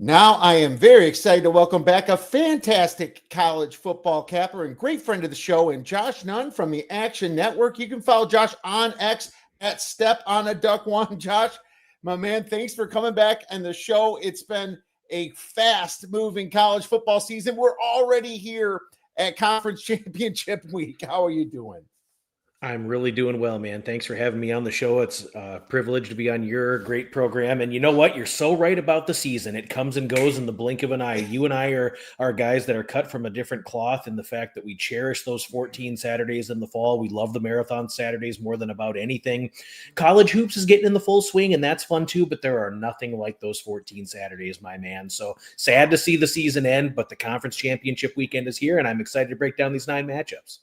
Now I am very excited to welcome back a fantastic college football capper and great friend of the show, and Josh Nunn from the Action Network. You can follow Josh on X at Step on a Duck One. Josh, my man, thanks for coming back on the show. It's been a fast-moving college football season. We're already here at Conference Championship Week. How are you doing? I'm really doing well, man. Thanks for having me on the show. It's a privilege to be on your great program. And you know what? You're so right about the season. It comes and goes in the blink of an eye. You and I are guys that are cut from a different cloth in the fact that we cherish those 14 Saturdays in the fall. We love the marathon Saturdays more than about anything. College hoops is getting in the full swing, and that's fun too, but there are nothing like those 14 Saturdays, my man. So sad to see the season end, but the conference championship weekend is here, and I'm excited to break down these 9 matchups.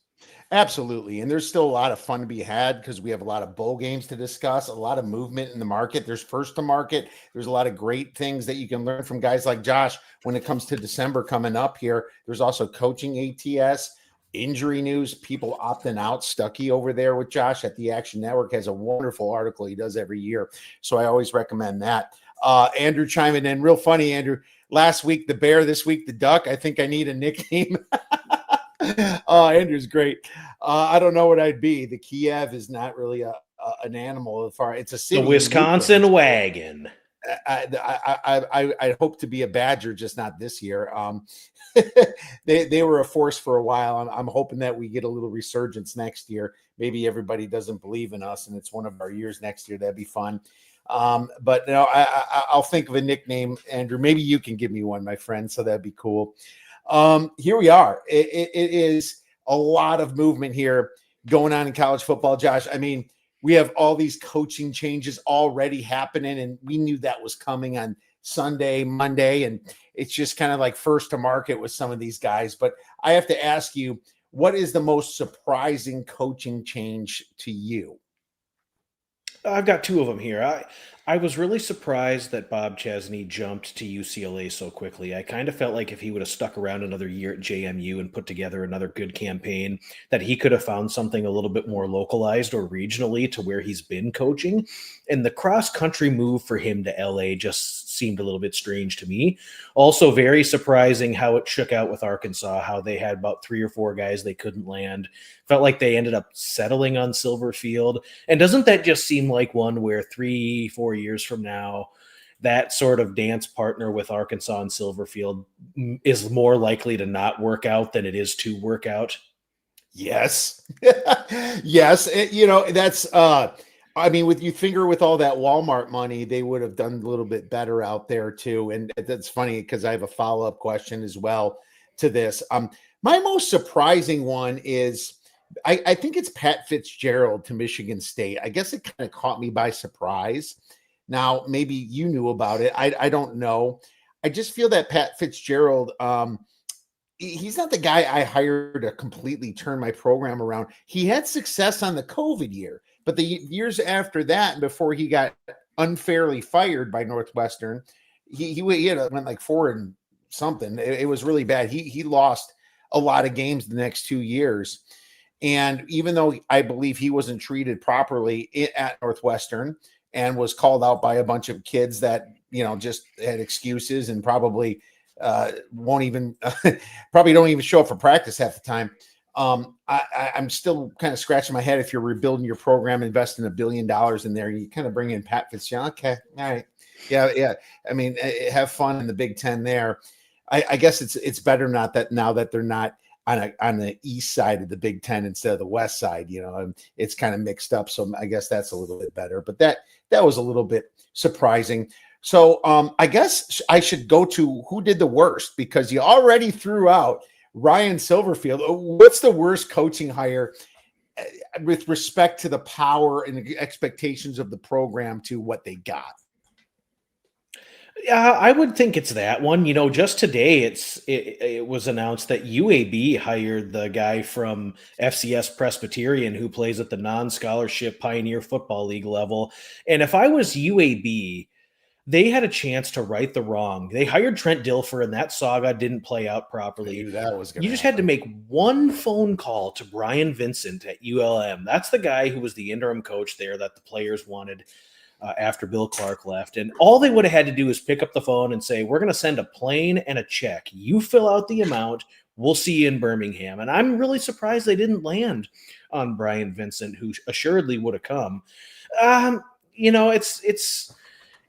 Absolutely. And there's still a lot of fun to be had because we have a lot of bowl games to discuss, a lot of movement in the market. There's first to market. There's a lot of great things that you can learn from guys like Josh when it comes to December coming up here. There's also coaching ATS, injury news, people opting out. Stuckey over there with Josh at the Action Network has a wonderful article he does every year. So I always recommend that. Andrew chiming in. Real funny, Andrew. Last week, the bear. This week, the duck. I think I need a nickname. Oh, Andrew's great. I don't know what I'd be. The Kiev is not really an animal. It's a city. The Wisconsin wagon. I hope to be a Badger, just not this year. They were a force for a while. I'm hoping that we get a little resurgence next year. Maybe everybody doesn't believe in us, and it's one of our years next year. That'd be fun. But no, I'll think of a nickname, Andrew. Maybe you can give me one, my friend. So that'd be cool. Here we are. It is a lot of movement here going on in college football, Josh. I mean, we have all these coaching changes already happening, and we knew that was coming on Sunday, Monday, and it's just kind of like first to market with some of these guys. But I have to ask you, what is the most surprising coaching change to you? I've got 2 of them here. I was really surprised that Bob Chesney jumped to UCLA so quickly. I kind of felt like if he would have stuck around another year at JMU and put together another good campaign, that he could have found something a little bit more localized or regionally to where he's been coaching. And the cross-country move for him to LA just seemed a little bit strange to me. Also very surprising how it shook out with Arkansas, how they had about 3 or 4 guys they couldn't land. Felt like they ended up settling on Silverfield. And doesn't that just seem like one where 3-4 years from now, that sort of dance partner with Arkansas and Silverfield is more likely to not work out than it is to work out? Yes. Yes. That's I mean, with all that Walmart money, they would have done a little bit better out there too. And that's funny because I have a follow-up question as well to this. My most surprising one is I think it's Pat Fitzgerald to Michigan State. I guess it kind of caught me by surprise. Now, maybe you knew about it. I don't know. I just feel that Pat Fitzgerald, he's not the guy I hired to completely turn my program around. He had success on the COVID year, but the years after that, before he got unfairly fired by Northwestern, he went like 4 and something. It was really bad. He lost a lot of games the next 2 years. And even though I believe he wasn't treated properly at Northwestern and was called out by a bunch of kids that, just had excuses and probably won't even probably don't even show up for practice half the time. I'm still kind of scratching my head. If you're rebuilding your program, investing $1 billion in there, you kind of bring in Pat Fitzgerald. Okay. All right. Yeah. I mean, have fun in the Big Ten there. I guess it's better now that they're not on the east side of the Big Ten instead of the west side, and it's kind of mixed up. So I guess that's a little bit better, but that was a little bit surprising. So I guess I should go to who did the worst, because you already threw out Ryan Silverfield. What's the worst coaching hire with respect to the power and the expectations of the program to what they got? Yeah, I would think it's that one. Just today it was announced that UAB hired the guy from FCS Presbyterian who plays at the non-scholarship Pioneer Football League level. And if I was UAB, they had a chance to right the wrong. They hired Trent Dilfer, and that saga didn't play out properly. I knew that was You just had to make one phone call to Brian Vincent at ULM. That's the guy who was the interim coach there that the players wanted. after Bill Clark left. And all they would have had to do is pick up the phone and say, we're going to send a plane and a check. You fill out the amount. We'll see you in Birmingham. And I'm really surprised they didn't land on Brian Vincent, who assuredly would have come.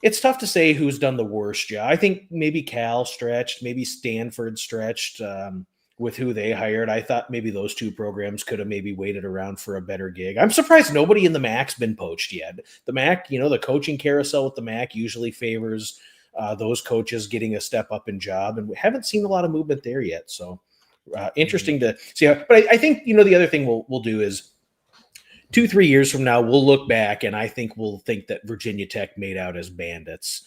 It's tough to say who's done the worst job. I think maybe Cal stretched, maybe Stanford stretched with who they hired. I thought maybe those two programs could have maybe waited around for a better gig. I'm surprised nobody in the MAC's been poached yet. The MAC, the coaching carousel with the MAC usually favors those coaches getting a step up in job, and we haven't seen a lot of movement there yet. So interesting to see how. But I think the other thing we'll do is 2-3 years from now, we'll look back and I think we'll think that Virginia Tech made out as bandits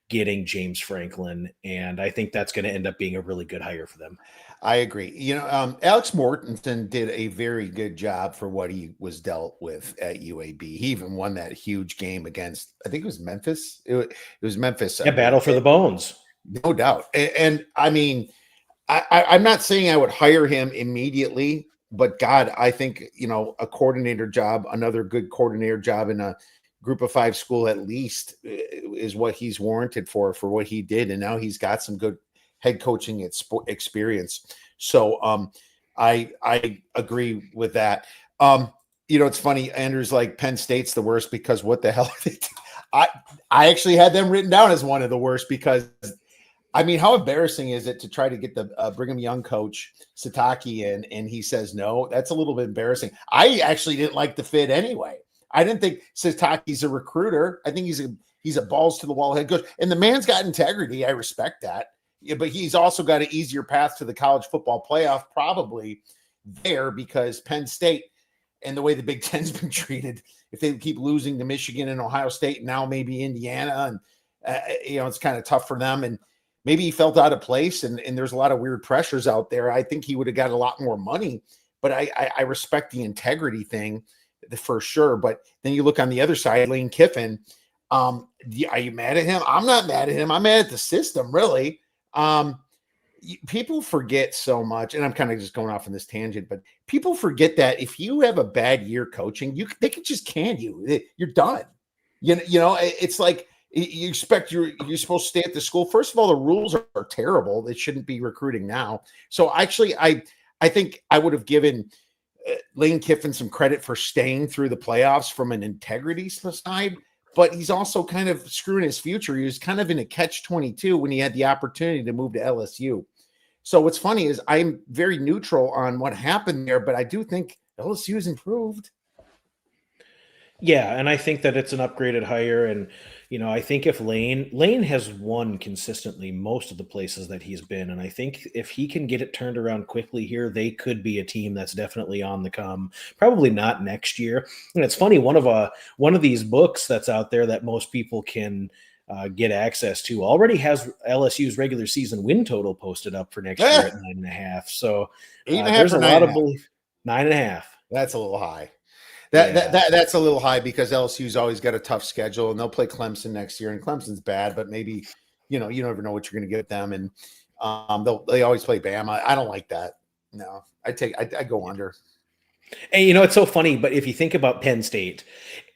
getting James Franklin. And I think that's going to end up being a really good hire for them. I agree. Alex Mortensen did a very good job for what he was dealt with at UAB. He even won that huge game against, I think it was Memphis. It was Memphis. Yeah, battle for the bones. No doubt. And I mean, I'm not saying I would hire him immediately, but God, I think, a coordinator job, another good coordinator job in a group of 5 school at least is what he's warranted for what he did. And now he's got some good head coaching experience. So I agree with that. It's funny. Andrew's like, Penn State's the worst because what the hell are they I actually had them written down as one of the worst because I mean, how embarrassing is it to try to get the Brigham Young coach Sataki in, and he says no? That's a little bit embarrassing. I actually didn't like the fit anyway. I didn't think Sataki's a recruiter. I think he's a balls to the wall head coach, and the man's got integrity. I respect that. Yeah, but he's also got an easier path to the college football playoff probably there because Penn State and the way the Big Ten's been treated, if they keep losing to Michigan and Ohio State, and now maybe Indiana, and it's kind of tough for them. And maybe he felt out of place, and there's a lot of weird pressures out there. I think he would have got a lot more money, but I respect the integrity thing for sure. But then you look on the other side, Lane Kiffin. Are you mad at him? I'm not mad at him. I'm mad at the system, really. People forget so much, and I'm kind of just going off on this tangent, but people forget that if you have a bad year coaching, they can just can you. You're done. It's like, you expect you're supposed to stay at the school. First of all, the rules are terrible. They shouldn't be recruiting now. So actually, I think I would have given Lane Kiffin some credit for staying through the playoffs from an integrity side, but he's also kind of screwing his future. He was kind of in a catch-22 when he had the opportunity to move to LSU. So what's funny is I'm very neutral on what happened there, but I do think LSU's improved. Yeah, and I think that it's an upgraded hire. And, I think if Lane has won consistently most of the places that he's been. And I think if he can get it turned around quickly here, they could be a team that's definitely on the come. Probably not next year. And it's funny, one of these books that's out there that most people can get access to already has LSU's regular season win total posted up for next year at 9.5. So there's a lot of belief. 9.5. That's a little high. That's a little high because LSU's always got a tough schedule, and they'll play Clemson next year, and Clemson's bad, but maybe you never know what you're going to get them, and they always play Bama. I don't like that. No, I go under. And it's so funny, but if you think about Penn State,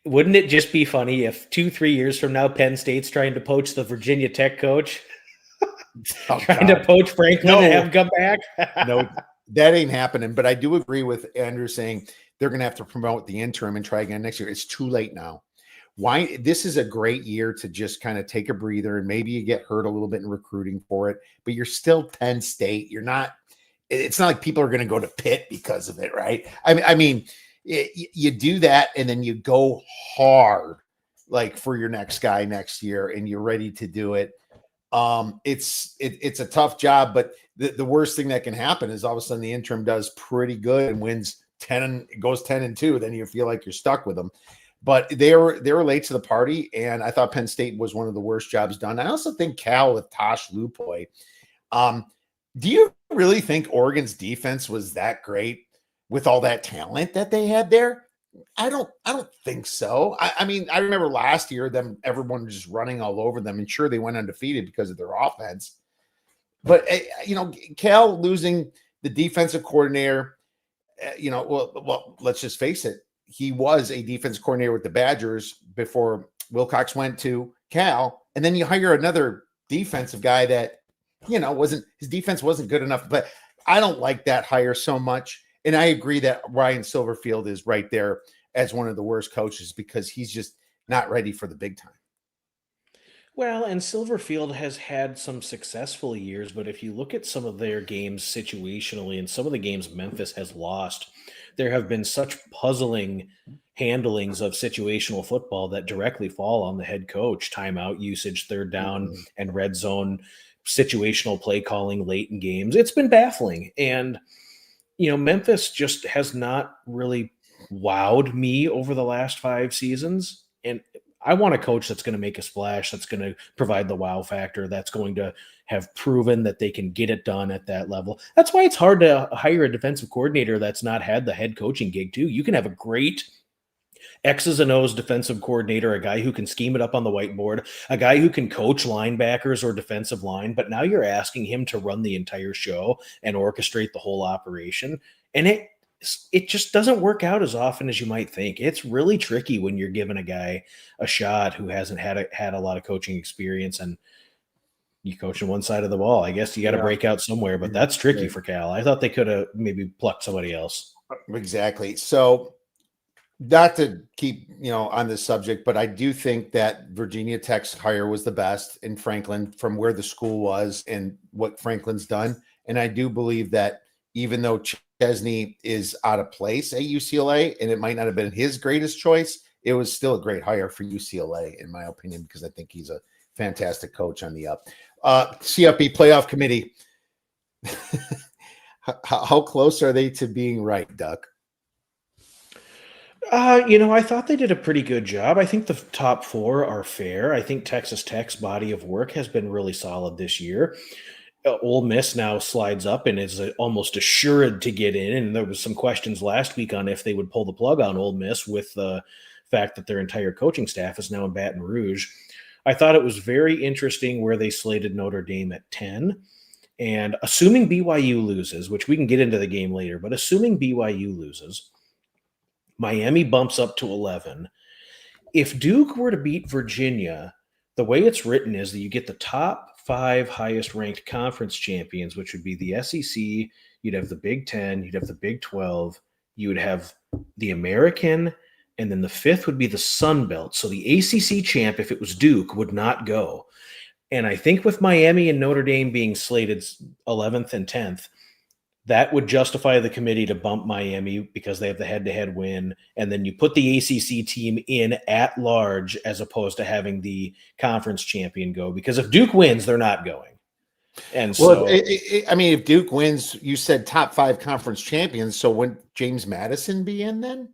wouldn't it just be funny if 2-3 years from now Penn State's trying to poach the Virginia Tech coach, trying to poach Franklin and have him come back? No, that ain't happening. But I do agree with Andrew saying they're going to have to promote the interim and try again next year. It's too late now. Why? This is a great year to just kind of take a breather, and maybe you get hurt a little bit in recruiting for it, but you're still Penn State. It's not like people are going to go to Pitt because of it, right? I mean, you do that, and then you go hard, like for your next guy next year, and you're ready to do it. It's a tough job, but the worst thing that can happen is all of a sudden the interim does pretty good and wins 10 and goes 10-2. Then you feel like you're stuck with them. But they were late to the party, and I thought Penn State was one of the worst jobs done. I also think Cal with Tosh Lupoy. Do you really think Oregon's defense was that great with all that talent that they had there? I don't think so. I mean, I remember last year everyone was just running all over them, and sure they went undefeated because of their offense. But Cal losing the defensive coordinator, well, let's just face it. He was a defense coordinator with the Badgers before Wilcox went to Cal, and then you hire another defensive guy that, his defense wasn't good enough. But I don't like that hire so much. And I agree that Ryan Silverfield is right there as one of the worst coaches because he's just not ready for the big time. Well, and Silverfield has had some successful years, but if you look at some of their games situationally and some of the games Memphis has lost, there have been such puzzling handlings of situational football that directly fall on the head coach. Timeout usage, third down, and red zone situational play calling late in games. It's been baffling. And, Memphis just has not really wowed me over the last 5 seasons. And I want a coach that's going to make a splash, that's going to provide the wow factor, that's going to have proven that they can get it done at that level. That's why it's hard to hire a defensive coordinator that's not had the head coaching gig too. You can have a great X's and O's defensive coordinator, a guy who can scheme it up on the whiteboard, a guy who can coach linebackers or defensive line, but now you're asking him to run the entire show and orchestrate the whole operation. And it just doesn't work out as often as you might think. It's really tricky when you're giving a guy a shot who hasn't had a lot of coaching experience, and you coach on one side of the ball. I guess you got to break out somewhere, but that's tricky for Cal. I thought they could have maybe plucked somebody else. Exactly. So not to keep, on this subject, but I do think that Virginia Tech's hire was the best in Franklin from where the school was and what Franklin's done. And I do believe that even though Chesney is out of place at UCLA, and it might not have been his greatest choice, it was still a great hire for UCLA, in my opinion, because I think he's a fantastic coach on the up. CFB playoff committee. How close are they to being right, Duck? I thought they did a pretty good job. I think the top 4 are fair. I think Texas Tech's body of work has been really solid this year. Ole Miss now slides up and is almost assured to get in. And there was some questions last week on if they would pull the plug on Ole Miss with the fact that their entire coaching staff is now in Baton Rouge. I thought it was very interesting where they slated Notre Dame at 10. And assuming BYU loses, which we can get into the game later, but assuming BYU loses, Miami bumps up to 11. If Duke were to beat Virginia, the way it's written is that you get the top 5 highest ranked conference champions, which would be the SEC, you'd have the Big 10, you'd have the Big 12, you would have the American, and then the 5th would be the Sun Belt. So the ACC champ, if it was Duke, would not go. And I think with Miami and Notre Dame being slated 11th and 10th, that would justify the committee to bump Miami because they have the head-to-head win. And then you put the ACC team in at large as opposed to having the conference champion go. Because if Duke wins, they're not going. And so, if Duke wins, you said top 5 conference champions. So wouldn't James Madison be in then?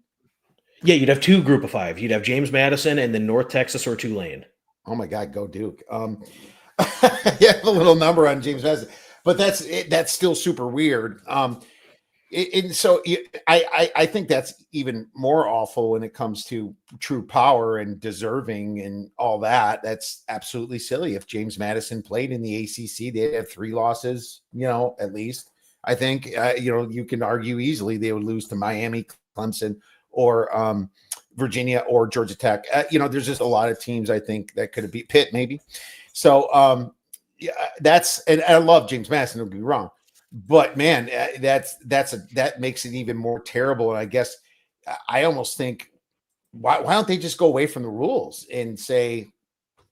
Yeah, you'd have 2 group of 5. You'd have James Madison and then North Texas or Tulane. Oh my God, go Duke. Yeah, a little number on James Madison. But that's still super weird. I think that's even more awful when it comes to true power and deserving and all that. That's absolutely silly. If James Madison played in the ACC, they'd have 3 losses, at least. I think, you can argue easily they would lose to Miami, Clemson, or Virginia or Georgia Tech. There's just a lot of teams I think that could have beat Pitt maybe. So, yeah, and I love James Madison, don't get me wrong, but man, that makes it even more terrible. And I guess I almost think, why don't they just go away from the rules and say,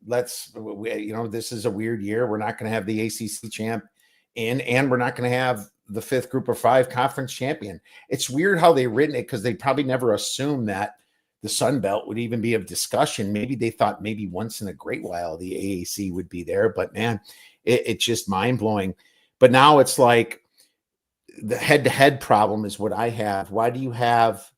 this is a weird year. We're not going to have the ACC champ in, and we're not going to have the 5th group of 5 conference champion. It's weird how they written it, because they probably never assumed that the Sun Belt would even be of discussion. Maybe they thought maybe once in a great while the AAC would be there, but man, it's just mind blowing. But now it's like the head-to-head problem is what I have. Why do you have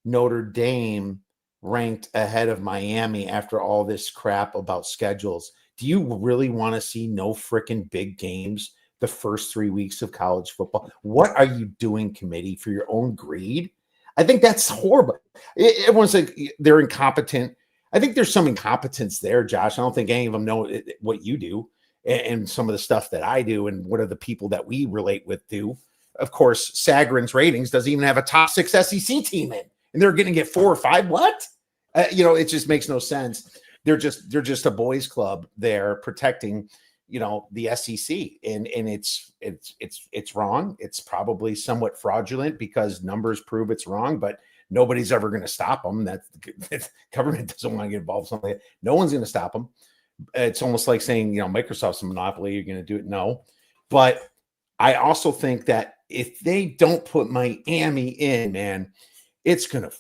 Notre Dame ranked ahead of Miami after all this crap about schedules? Do you really want to see no freaking big games the first 3 weeks of college football? What are you doing, committee, for your own greed? I think that's horrible. Everyone's like they're incompetent. I think there's some incompetence there, Josh. I don't think any of them know what you do and some of the stuff that I do and what are the people that we relate with do. Of course, Sagarin's ratings doesn't even have a top 6 SEC team in, and they're going to get 4 or 5. What? It just makes no sense. they're just a boys club there protecting, the SEC, and it's wrong. It's probably somewhat fraudulent because numbers prove it's wrong, but nobody's ever going to stop them. That government doesn't want to get involved in something like that. No one's going to stop them. It's almost like saying, Microsoft's a monopoly. You're going to do it. No, but I also think that if they don't put Miami in, man, it's gonna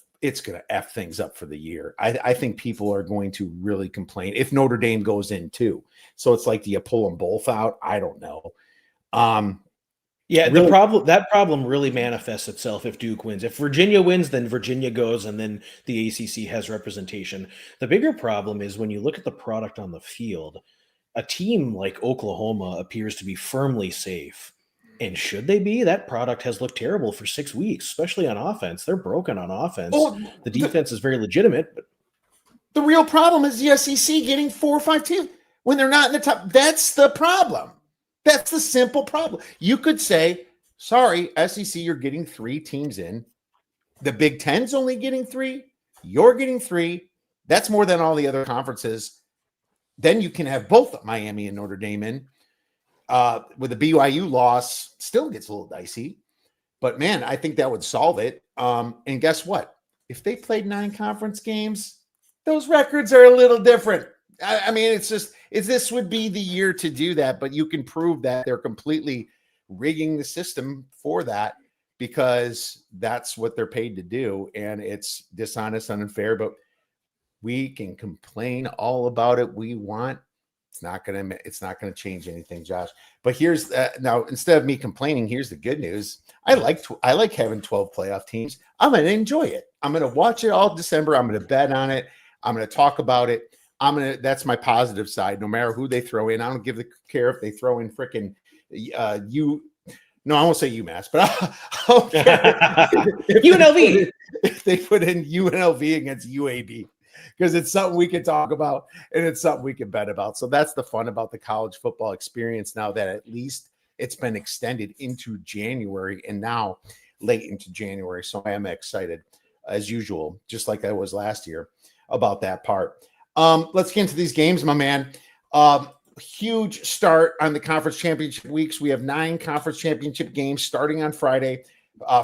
F things up for the year. I think people are going to really complain if Notre Dame goes in too. So it's like, do you pull them both out? I don't know. Yeah, really, that problem really manifests itself if Duke wins. If Virginia wins, then Virginia goes, and then the ACC has representation. The bigger problem is when you look at the product on the field, a team like Oklahoma appears to be firmly safe. And should they be? That product has looked terrible for 6 weeks, especially on offense. They're broken on offense. The defense is very legitimate. But the real problem is the SEC getting 4 or 5 teams when they're not in the top. That's the problem. That's the simple problem. You could say, sorry, SEC, you're getting 3 teams in. The Big Ten's only getting 3. You're getting 3. That's more than all the other conferences. Then you can have both Miami and Notre Dame in. With the BYU loss, still gets a little dicey. But, man, I think that would solve it. And guess what? If they played 9 conference games, those records are a little different. I mean, this would be the year to do that, but you can prove that they're completely rigging the system for that because that's what they're paid to do, and it's dishonest and unfair, but we can complain all about it we want. It's not going to change anything, Josh. But here's now, instead of me complaining, here's the good news. I like having 12 playoff teams. I'm going to enjoy it. I'm going to watch it all December. I'm going to bet on it. I'm going to talk about it. That's my positive side. No matter who they throw in, I don't care if they throw in freaking no, I won't say UMass, but I'll UNLV. If they put in UNLV against UAB, because it's something we can talk about and it's something we can bet about. So that's the fun about the college football experience now, that at least it's been extended into January and now late into January. So I am excited as usual, just like I was last year about that part. Let's get into these games, my man. Huge start on the conference championship weeks. We have 9 conference championship games starting on Friday.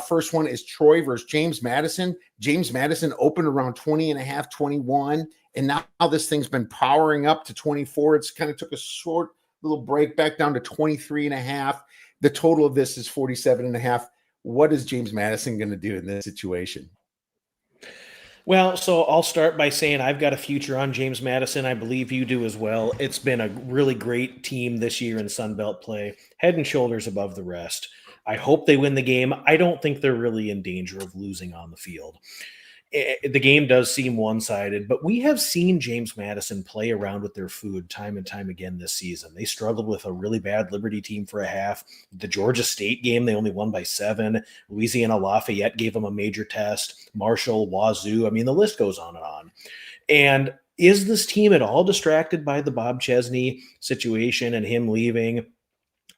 First one is Troy versus James Madison. James Madison opened around 20.5, 21. And now this thing's been powering up to 24. It's kind of took a short little break back down to 23.5. The total of this is 47.5. What is James Madison going to do in this situation? Well, so I'll start by saying I've got a future on James Madison. I believe you do as well. It's been a really great team this year in Sunbelt play, head and shoulders above the rest. I hope they win the game. I don't think they're really in danger of losing on the field. The game does seem one-sided, but we have seen James Madison play around with their food time and time again this season. They struggled with a really bad Liberty team for a half. The Georgia State game, they only won by 7. Louisiana Lafayette gave them a major test. Marshall, Wazoo. I mean, the list goes on and on. And is this team at all distracted by the Bob Chesney situation and him leaving?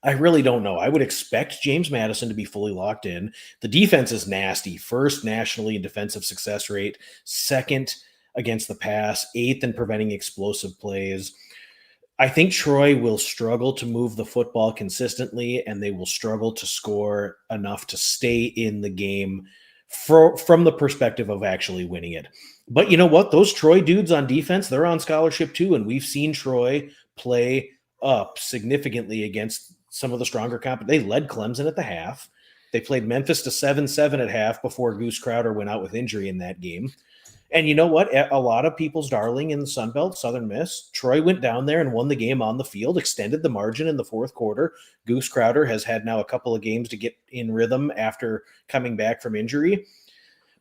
I really don't know. I would expect James Madison to be fully locked in. The defense is nasty. First nationally in defensive success rate, second against the pass, 8th in preventing explosive plays. I think Troy will struggle to move the football consistently, and they will struggle to score enough to stay in the game from the perspective of actually winning it. But you know what? Those Troy dudes on defense, they're on scholarship too, and we've seen Troy play up significantly against some of the stronger They led Clemson at the half. They played Memphis to 7-7 at half before Goose Crowder went out with injury in that game. And you know what? A lot of people's darling in the Sun Belt, Southern Miss, Troy went down there and won the game on the field, extended the margin in the fourth quarter. Goose Crowder has had now a couple of games to get in rhythm after coming back from injury.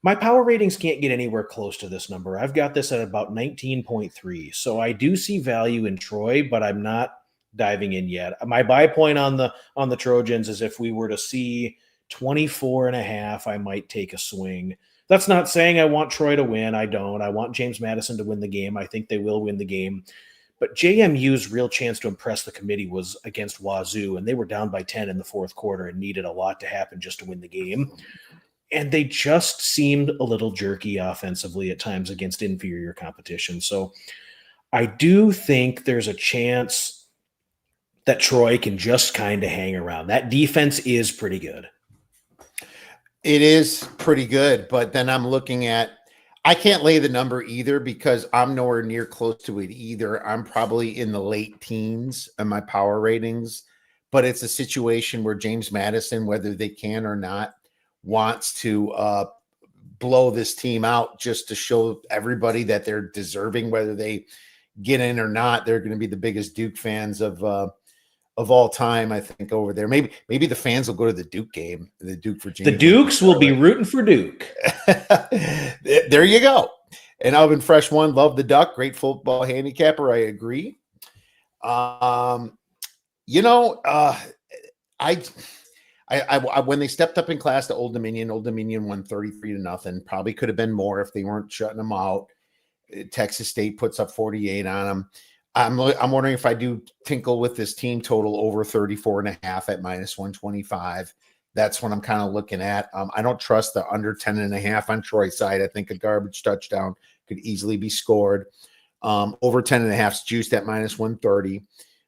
My power ratings can't get anywhere close to this number. I've got this at about 19.3. So I do see value in Troy, but I'm not diving in yet. My buy point on the Trojans is if we were to see 24.5, I might take a swing. That's not saying I want Troy to win. I don't. I want James Madison to win the game. I think they will win the game. But JMU's real chance to impress the committee was against Wazoo, and they were down by 10 in the fourth quarter and needed a lot to happen just to win the game. And they just seemed a little jerky offensively at times against inferior competition. So I do think there's a chance that Troy can just kind of hang around. That defense is pretty good. It is pretty good, but then I'm looking at, I can't lay the number either because I'm nowhere near close to it either. I'm probably in the late teens in my power ratings, but it's a situation where James Madison, whether they can or not, wants to blow this team out just to show everybody that they're deserving, whether they get in or not. They're going to be the biggest Duke fans of all time, I think, over there. Maybe the fans will go to the Duke game, the Duke Virginia. The Dukes will be rooting for Duke. There you go. And Alvin Fresh one, love the Duck, great football handicapper. I agree. I when they stepped up in class to Old Dominion won 33-0. Probably could have been more if they weren't shutting them out. Texas State puts up 48 on them. I'm wondering if I do tinkle with this team total over 34.5 at -125. That's what I'm kind of looking at. I don't trust the under 10.5 on Troy's side. I think a garbage touchdown could easily be scored. Over 10.5 is juiced at -130.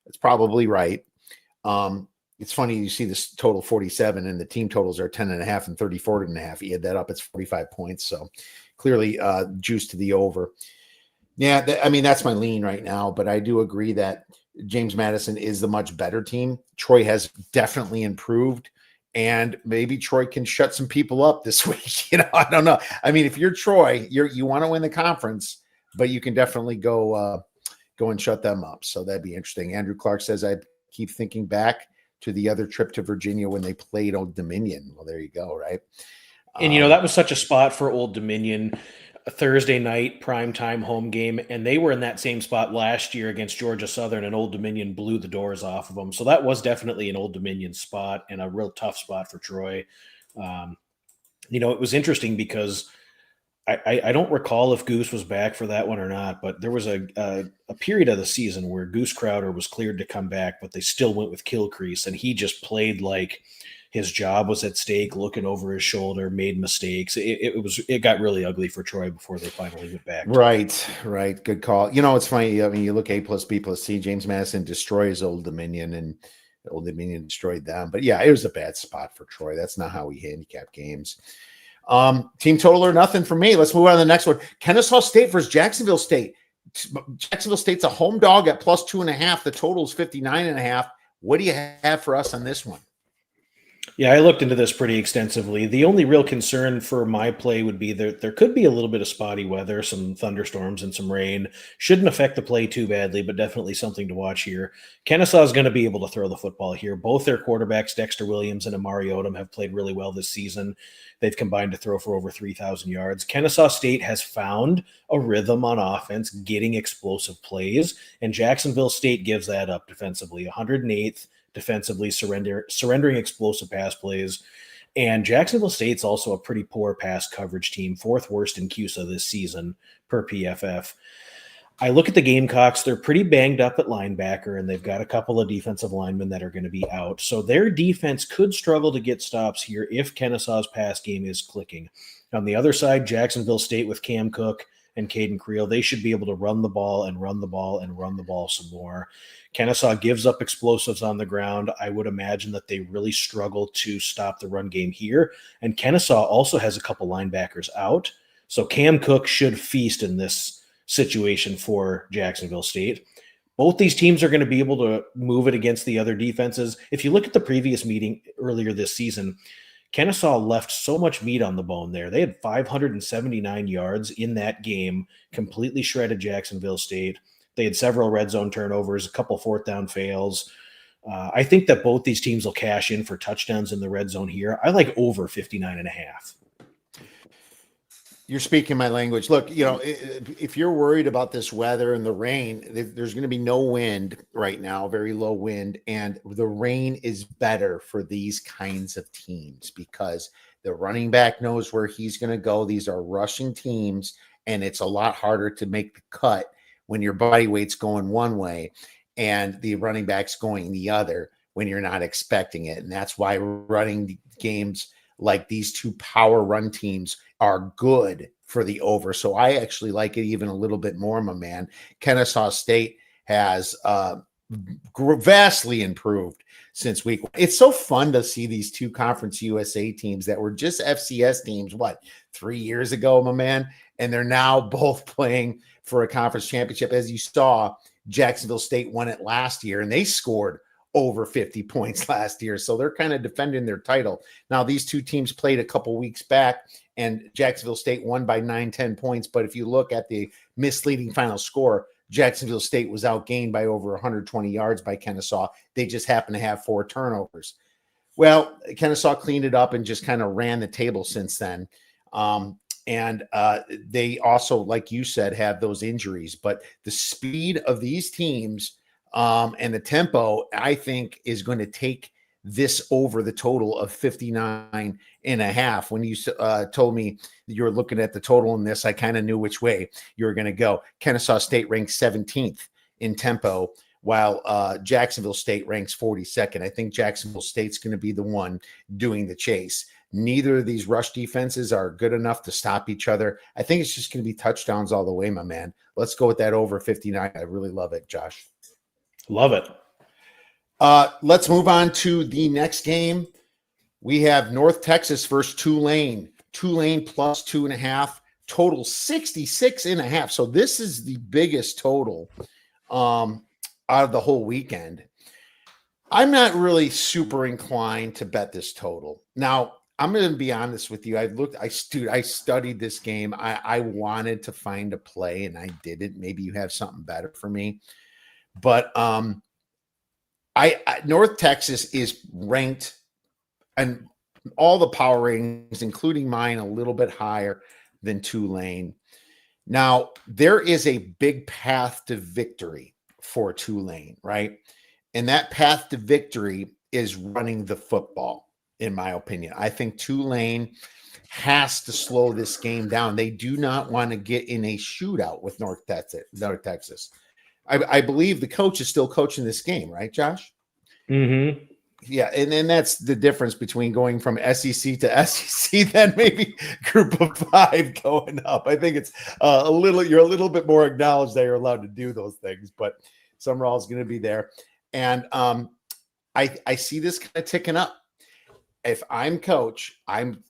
That's probably right. It's funny, you see this total 47 and the team totals are 10.5 and 34.5. You add that up, it's 45 points. So clearly juiced to the over. Yeah, that's my lean right now, but I do agree that James Madison is the much better team. Troy has definitely improved, and maybe Troy can shut some people up this week. I don't know. I mean, if you're Troy, you want to win the conference, but you can definitely go and shut them up. So that'd be interesting. Andrew Clark says, I keep thinking back to the other trip to Virginia when they played Old Dominion. Well, there you go, right? And, that was such a spot for Old Dominion. A Thursday night primetime home game, and they were in that same spot last year against Georgia Southern, and Old Dominion blew the doors off of them. So that was definitely an Old Dominion spot and a real tough spot for Troy. It was interesting because I don't recall if Goose was back for that one or not, but there was a period of the season where Goose Crowder was cleared to come back, but they still went with Kilcrease, and he just played like his job was at stake, looking over his shoulder, made mistakes. It got really ugly for Troy before they finally went back. Right. Good call. It's funny. I mean, you look A plus B plus C, James Madison destroys Old Dominion and Old Dominion destroyed them. But yeah, it was a bad spot for Troy. That's not how we handicap games. Team total or nothing for me. Let's move on to the next one. Kennesaw State versus Jacksonville State. Jacksonville State's a home dog at +2.5. The total is 59.5. What do you have for us on this one? Yeah, I looked into this pretty extensively. The only real concern for my play would be there could be a little bit of spotty weather, some thunderstorms and some rain. Shouldn't affect the play too badly, but definitely something to watch here. Kennesaw is going to be able to throw the football here. Both their quarterbacks, Dexter Williams and Amari Odom, have played really well this season. They've combined to throw for over 3,000 yards. Kennesaw State has found a rhythm on offense, getting explosive plays, and Jacksonville State gives that up defensively. 108th defensively, surrendering explosive pass plays. And Jacksonville State's also a pretty poor pass coverage team, 4th worst in CUSA this season per PFF. I look at the Gamecocks, they're pretty banged up at linebacker, and they've got a couple of defensive linemen that are going to be out. So their defense could struggle to get stops here if Kennesaw's pass game is clicking. On the other side, Jacksonville State with Cam Cook and Caden Creel, they should be able to run the ball and run the ball and run the ball some more. Kennesaw gives up explosives on the ground. I would imagine that they really struggle to stop the run game here. And Kennesaw also has a couple linebackers out. So Cam Cook should feast in this situation for Jacksonville State. Both these teams are going to be able to move it against the other defenses. If you look at the previous meeting earlier this season, Kennesaw left so much meat on the bone there. They had 579 yards in that game, completely shredded Jacksonville State. They had several red zone turnovers, a couple 4th down fails. I think that both these teams will cash in for touchdowns in the red zone here. I like over 59.5. You're speaking my language. Look, if you're worried about this weather and the rain, there's going to be no wind right now, very low wind. And the rain is better for these kinds of teams because the running back knows where he's going to go. These are rushing teams, and it's a lot harder to make the cut when your body weight's going one way and the running back's going the other when you're not expecting it. And that's why running games like these two power run teams are good for the over. So I actually like it even a little bit more, my man. Kennesaw State has vastly improved since week one. It's so fun to see these two Conference USA teams that were just FCS teams, 3 years ago, my man? And they're now both playing for a conference championship. As you saw, Jacksonville State won it last year, and they scored over 50 points last year. So they're kind of defending their title. Now, these two teams played a couple weeks back, and Jacksonville State won by 9-10 points. But if you look at the misleading final score, Jacksonville State was outgained by over 120 yards by Kennesaw. They just happened to have 4 turnovers. Well, Kennesaw cleaned it up and just kind of ran the table since then. And they also, like you said, have those injuries. But the speed of these teams and the tempo, I think, is going to take this over the total of 59.5. When you told me you were looking at the total in this, I kind of knew which way you were going to go. Kennesaw State ranks 17th in tempo, while Jacksonville State ranks 42nd. I think Jacksonville State's going to be the one doing the chase. Neither of these rush defenses are good enough to stop each other. I think it's just going to be touchdowns all the way, my man. Let's go with that over 59. I really love it, Josh. Love it. Let's move on to the next game. We have North Texas versus Tulane. Tulane plus 2.5, total 66.5. So this is the biggest total out of the whole weekend. I'm not really super inclined to bet this total. Now, I'm going to be honest with you. I studied this game. I wanted to find a play and I didn't. Maybe you have something better for me. But North Texas is ranked, and all the power ratings, including mine, a little bit higher than Tulane. Now, there is a big path to victory for Tulane, right? And that path to victory is running the football, in my opinion. I think Tulane has to slow this game down. They do not want to get in a shootout with North Texas. I believe the coach is still coaching this game, right, Josh? Mm-hmm. Yeah, and then that's the difference between going from SEC to SEC than maybe Group of 5 going up. I think it's you're a little bit more acknowledged that you're allowed to do those things, but Summerall is going to be there. And I see this kind of ticking up. If I'm coach, I'm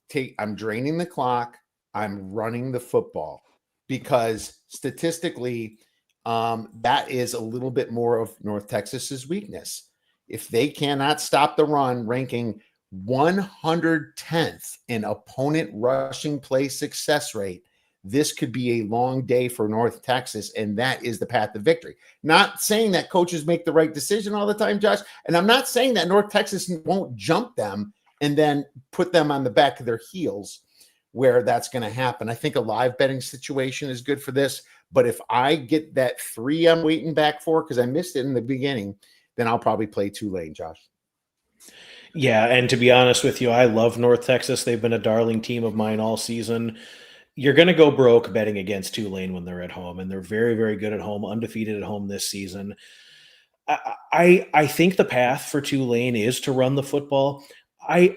draining the clock. I'm running the football because statistically, that is a little bit more of North Texas's weakness. If they cannot stop the run, ranking 110th in opponent rushing play success rate, this could be a long day for North Texas, and that is the path to victory. Not saying that coaches make the right decision all the time, Josh, and I'm not saying that North Texas won't jump them and then put them on the back of their heels where that's going to happen. I think a live betting situation is good for this, but if I get that 3 I'm waiting back for because I missed it in the beginning, then I'll probably play Tulane, Josh. Yeah, and to be honest with you, I love North Texas. They've been a darling team of mine all season. You're going to go broke betting against Tulane when they're at home, and they're very, very good at home, undefeated at home this season. I think the path for Tulane is to run the football. I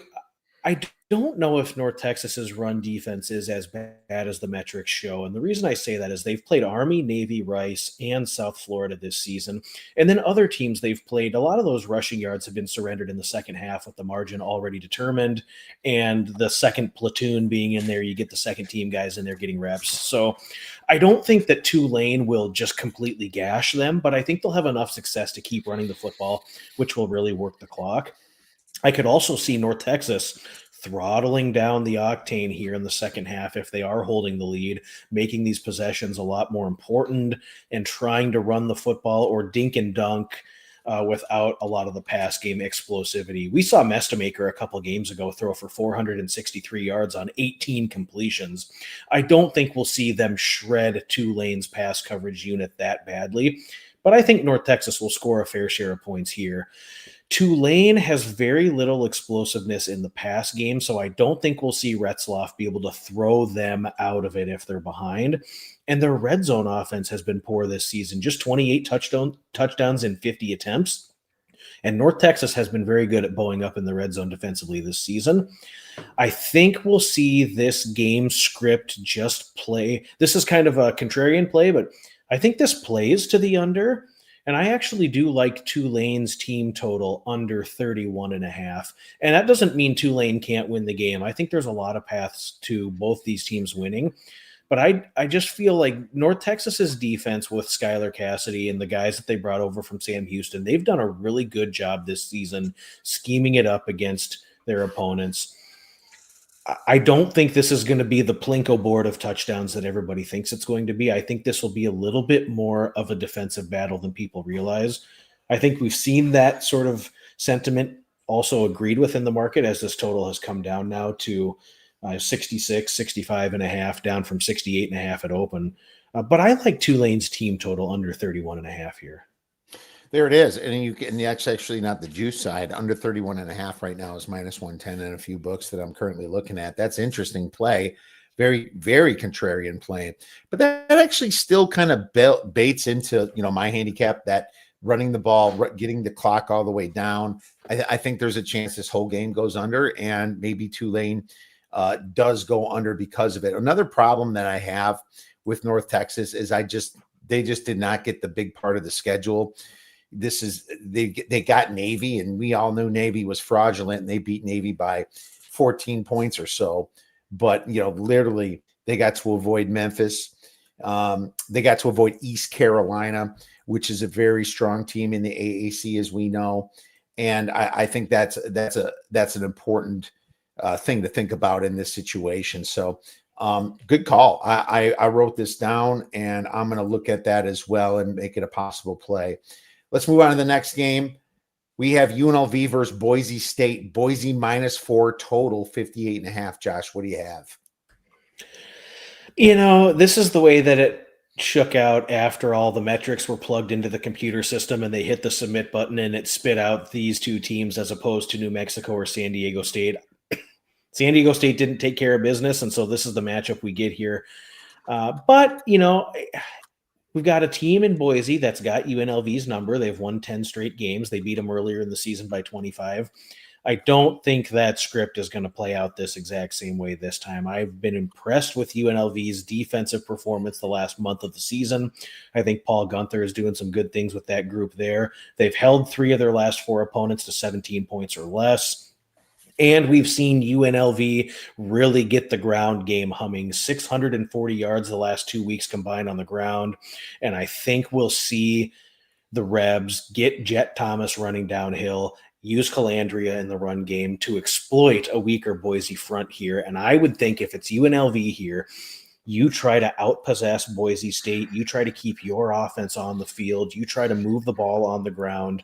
don't know if North Texas's run defense is as bad as the metrics show. And the reason I say that is they've played Army, Navy, Rice, and South Florida this season. And then other teams they've played, a lot of those rushing yards have been surrendered in the second half with the margin already determined. And the second platoon being in there, you get the second team guys in there getting reps. So I don't think that Tulane will just completely gash them, but I think they'll have enough success to keep running the football, which will really work the clock. I could also see North Texas throttling down the octane here in the second half if they are holding the lead, making these possessions a lot more important and trying to run the football or dink and dunk without a lot of the pass game explosivity. We saw Mestamaker a couple games ago throw for 463 yards on 18 completions. I don't think we'll see them shred Tulane's pass coverage unit that badly, but I think North Texas will score a fair share of points here. Tulane has very little explosiveness in the pass game, so I don't think we'll see Retzloff be able to throw them out of it if they're behind. And their red zone offense has been poor this season, just 28 touchdowns in 50 attempts. And North Texas has been very good at blowing up in the red zone defensively this season. I think we'll see this game script just play. This is kind of a contrarian play, but I think this plays to the under. And I actually do like Tulane's team total under 31.5. And that doesn't mean Tulane can't win the game. I think there's a lot of paths to both these teams winning. But I just feel like North Texas's defense with Skylar Cassidy and the guys that they brought over from Sam Houston, they've done a really good job this season scheming it up against their opponents. I don't think this is going to be the Plinko board of touchdowns that everybody thinks it's going to be. I think this will be a little bit more of a defensive battle than people realize. I think we've seen that sort of sentiment also agreed with in the market as this total has come down now to 66, 65.5, down from 68.5 at open. But I like Tulane's team total under 31.5 here. There it is. And that's actually not the juice side. Under 31.5 right now is minus 110 in a few books that I'm currently looking at. That's interesting play. Very, very contrarian play. But that actually still kind of baits into, my handicap, that running the ball, getting the clock all the way down. I think there's a chance this whole game goes under, and maybe Tulane does go under because of it. Another problem that I have with North Texas is they just did not get the big part of the schedule. They got Navy, and we all knew Navy was fraudulent, and they beat Navy by 14 points or so. But literally they got to avoid Memphis. They got to avoid East Carolina, which is a very strong team in the AAC, as we know. And I think that's an important thing to think about in this situation. So good call. I wrote this down, and I'm going to look at that as well and make it a possible play. Let's move on to the next game. We have UNLV versus Boise State. Boise -4 total, 58.5. Josh, what do you have? This is the way that it shook out after all the metrics were plugged into the computer system and they hit the submit button and it spit out these two teams as opposed to New Mexico or San Diego State. San Diego State didn't take care of business, and so this is the matchup we get here. But we've got a team in Boise that's got UNLV's number. They've won 10 straight games. They beat them earlier in the season by 25. I don't think that script is going to play out this exact same way this time. I've been impressed with UNLV's defensive performance the last month of the season. I think Paul Gunther is doing some good things with that group there. They've held 3 of their last 4 opponents to 17 points or less. And we've seen UNLV really get the ground game humming. 640 yards the last 2 weeks combined on the ground. And I think we'll see the Rebs get Jet Thomas running downhill, use Calandria in the run game to exploit a weaker Boise front here. And I would think if it's UNLV here, you try to outpossess Boise State. You try to keep your offense on the field. You try to move the ball on the ground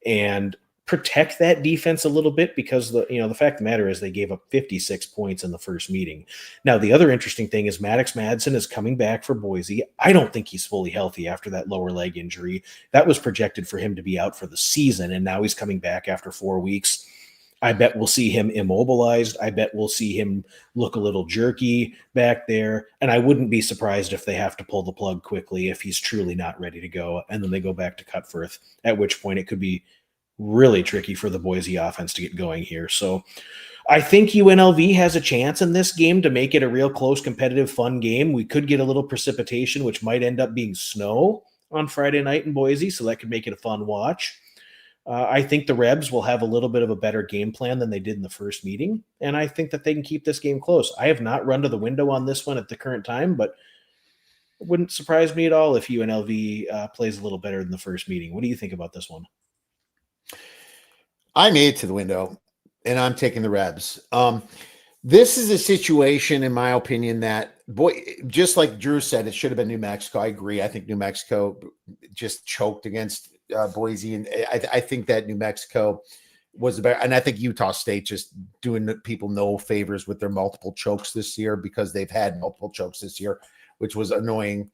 and protect that defense a little bit, because the fact of the matter is they gave up 56 points in the first meeting. Now, the other interesting thing is Maddox Madsen is coming back for Boise. I don't think he's fully healthy after that lower leg injury. That was projected for him to be out for the season, and now he's coming back after 4 weeks. I bet we'll see him immobilized. I bet we'll see him look a little jerky back there. And I wouldn't be surprised if they have to pull the plug quickly if he's truly not ready to go, and then they go back to Cutforth, at which point it could be really tricky for the Boise offense to get going here. So I think UNLV has a chance in this game to make it a real close, competitive, fun game. We could get a little precipitation, which might end up being snow on Friday night in Boise, so that could make it a fun watch. I think the Rebs will have a little bit of a better game plan than they did in the first meeting, and I think that they can keep this game close. I have not run to the window on this one at the current time, but it wouldn't surprise me at all if UNLV plays a little better than the first meeting. What do you think about this one? I made it to the window, and I'm taking the Rebs. This is a situation, in my opinion, that, just like Drew said, it should have been New Mexico. I agree. I think New Mexico just choked against Boise, and I think that New Mexico was the better. And I think Utah State just doing people no favors with their multiple chokes this year, because they've had multiple chokes this year, which was annoying.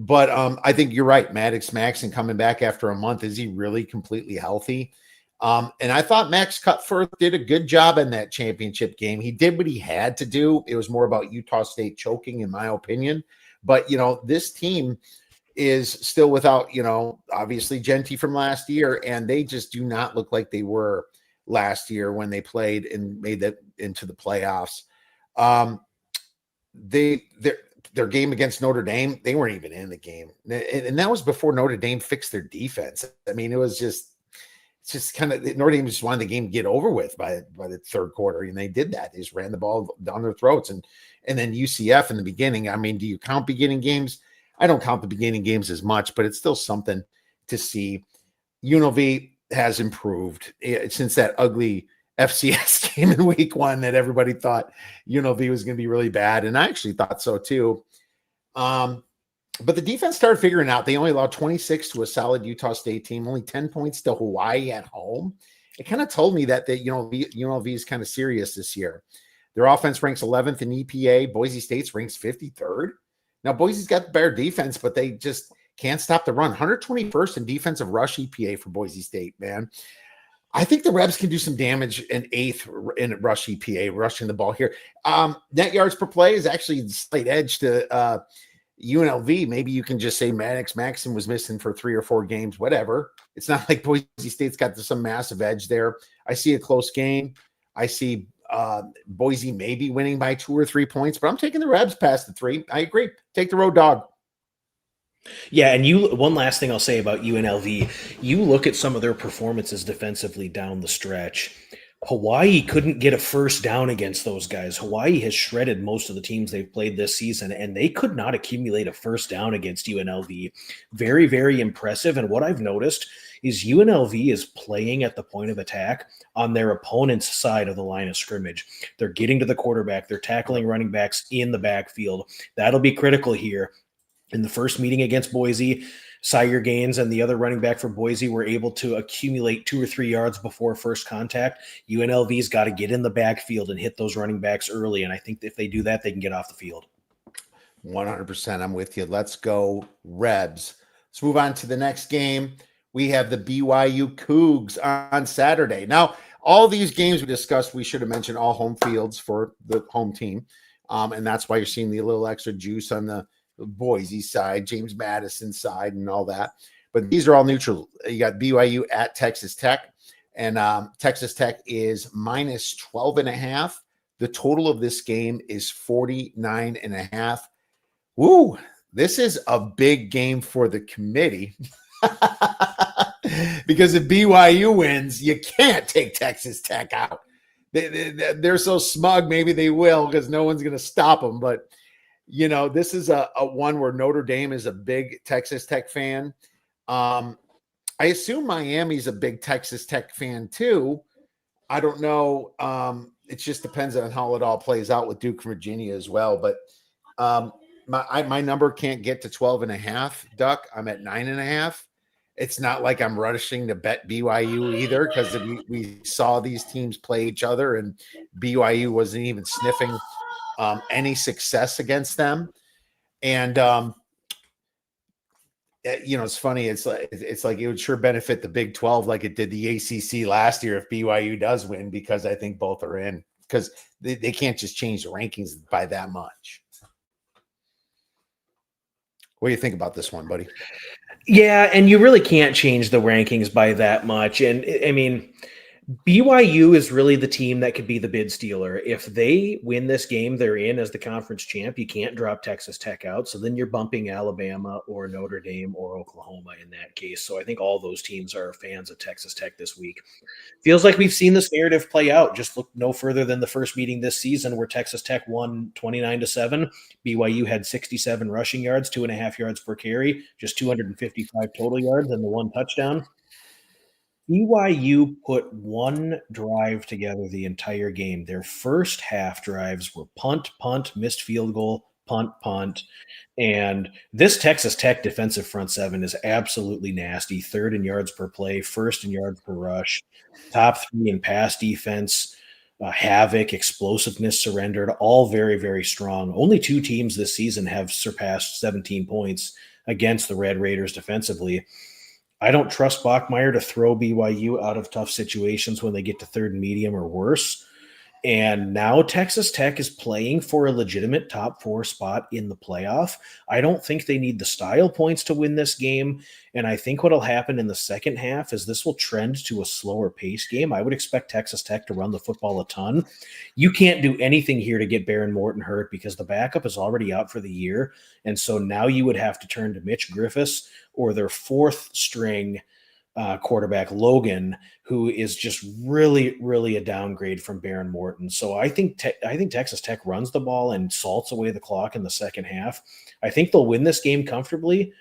But I think you're right. Maddox Madsen coming back after a month. Is he really completely healthy? And I thought Max Cutforth did a good job in that championship game. He did what he had to do. It was more about Utah State choking, in my opinion. But, this team, is still without, obviously Genti from last year, and they just do not look like they were last year when they played and made that into the playoffs. Their game against Notre Dame, they weren't even in the game, and that was before Notre Dame fixed their defense. I mean, it's just kind of Notre Dame just wanted the game to get over with by the third quarter, and they did that. They just ran the ball down their throats, and then UCF in the beginning. I mean, do you count beginning games? I don't count the beginning games as much, but it's still something to see. UNLV has improved since that ugly FCS game in week 1 that everybody thought UNLV was going to be really bad. And I actually thought so too. But the defense started figuring out. They only allowed 26 to a solid Utah State team, only 10 points to Hawaii at home. It kind of told me that UNLV is kind of serious this year. Their offense ranks 11th in EPA. Boise State's ranks 53rd. Now, Boise's got the better defense, but they just can't stop the run. 121st in defensive rush EPA for Boise State, man. I think the Rebs can do some damage in 8th in rush EPA, rushing the ball here. Net yards per play is actually the slight edge to UNLV. Maybe you can just say Maddox Maxson was missing for 3 or 4 games, whatever. It's not like Boise State's got some massive edge there. I see a close game. I see Boise maybe winning by 2 or 3 points, but I'm taking the Rebs past the 3. I agree. Take the road dog. Yeah, and one last thing I'll say about UNLV, you look at some of their performances defensively down the stretch. Hawaii couldn't get a first down against those guys. Hawaii has shredded most of the teams they've played this season, and they could not accumulate a first down against UNLV. Very, very impressive. And what I've noticed is UNLV is playing at the point of attack on their opponent's side of the line of scrimmage. They're getting to the quarterback. They're tackling running backs in the backfield. That'll be critical here. In the first meeting against Boise, Sire Gaines and the other running back for Boise were able to accumulate 2 or 3 yards before first contact. UNLV's got to get in the backfield and hit those running backs early, and I think if they do that, they can get off the field. 100%. I'm with you. Let's go Rebs. Let's move on to the next game. We have the BYU Cougs on Saturday. Now, all these games we discussed, we should have mentioned all home fields for the home team, and that's why you're seeing the little extra juice on the Boise side, James Madison side, and all that. But these are all neutral. You got BYU at Texas Tech, and Texas Tech is minus 12.5. The total of this game is 49.5. Woo! This is a big game for the committee because if BYU wins, you can't take Texas Tech out. They're so smug. Maybe they will because no one's going to stop them. But this is a one where Notre Dame is a big Texas Tech fan. I assume Miami's a big Texas Tech fan too. I don't know. It just depends on how it all plays out with Duke, Virginia as well. But my number can't get to 12.5, Duck. I'm at 9.5. It's not like I'm rushing to bet BYU either because we saw these teams play each other and BYU wasn't even sniffing any success against them. And it's funny. It's like it would sure benefit the Big 12 like it did the ACC last year if BYU does win, because I think both are in, because they can't just change the rankings by that much. What do you think about this one, buddy? Yeah, and you really can't change the rankings by that much. And I mean, BYU is really the team that could be the bid stealer. If they win this game, they're in as the conference champ. You can't drop Texas Tech out. So then you're bumping Alabama or Notre Dame or Oklahoma in that case. So I think all those teams are fans of Texas Tech this week. Feels like we've seen this narrative play out. Just look no further than the first meeting this season where Texas Tech won 29-7. BYU had 67 rushing yards, 2.5 yards per carry, just 255 total yards and the 1 touchdown. BYU put one drive together the entire game. Their first half drives were punt, missed field goal, punt. And this Texas Tech defensive front seven is absolutely nasty. 3rd in yards per play, 1st in yards per rush, top 3 in pass defense, havoc, explosiveness surrendered, all very, very strong. Only 2 teams this season have surpassed 17 points against the Red Raiders defensively. I don't trust Bachmeier to throw BYU out of tough situations when they get to 3rd and medium or worse. And now Texas Tech is playing for a legitimate top 4 spot in the playoff. I don't think they need the style points to win this game. And I think what'll happen in the second half is this will trend to a slower pace game. I would expect Texas Tech to run the football a ton. You can't do anything here to get Baron Morton hurt because the backup is already out for the year. And so now you would have to turn to Mitch Griffiths or their 4th string quarterback Logan, who is just really, really a downgrade from Baron Morton. So I think Texas Tech runs the ball and salts away the clock in the second half. I think they'll win this game comfortably.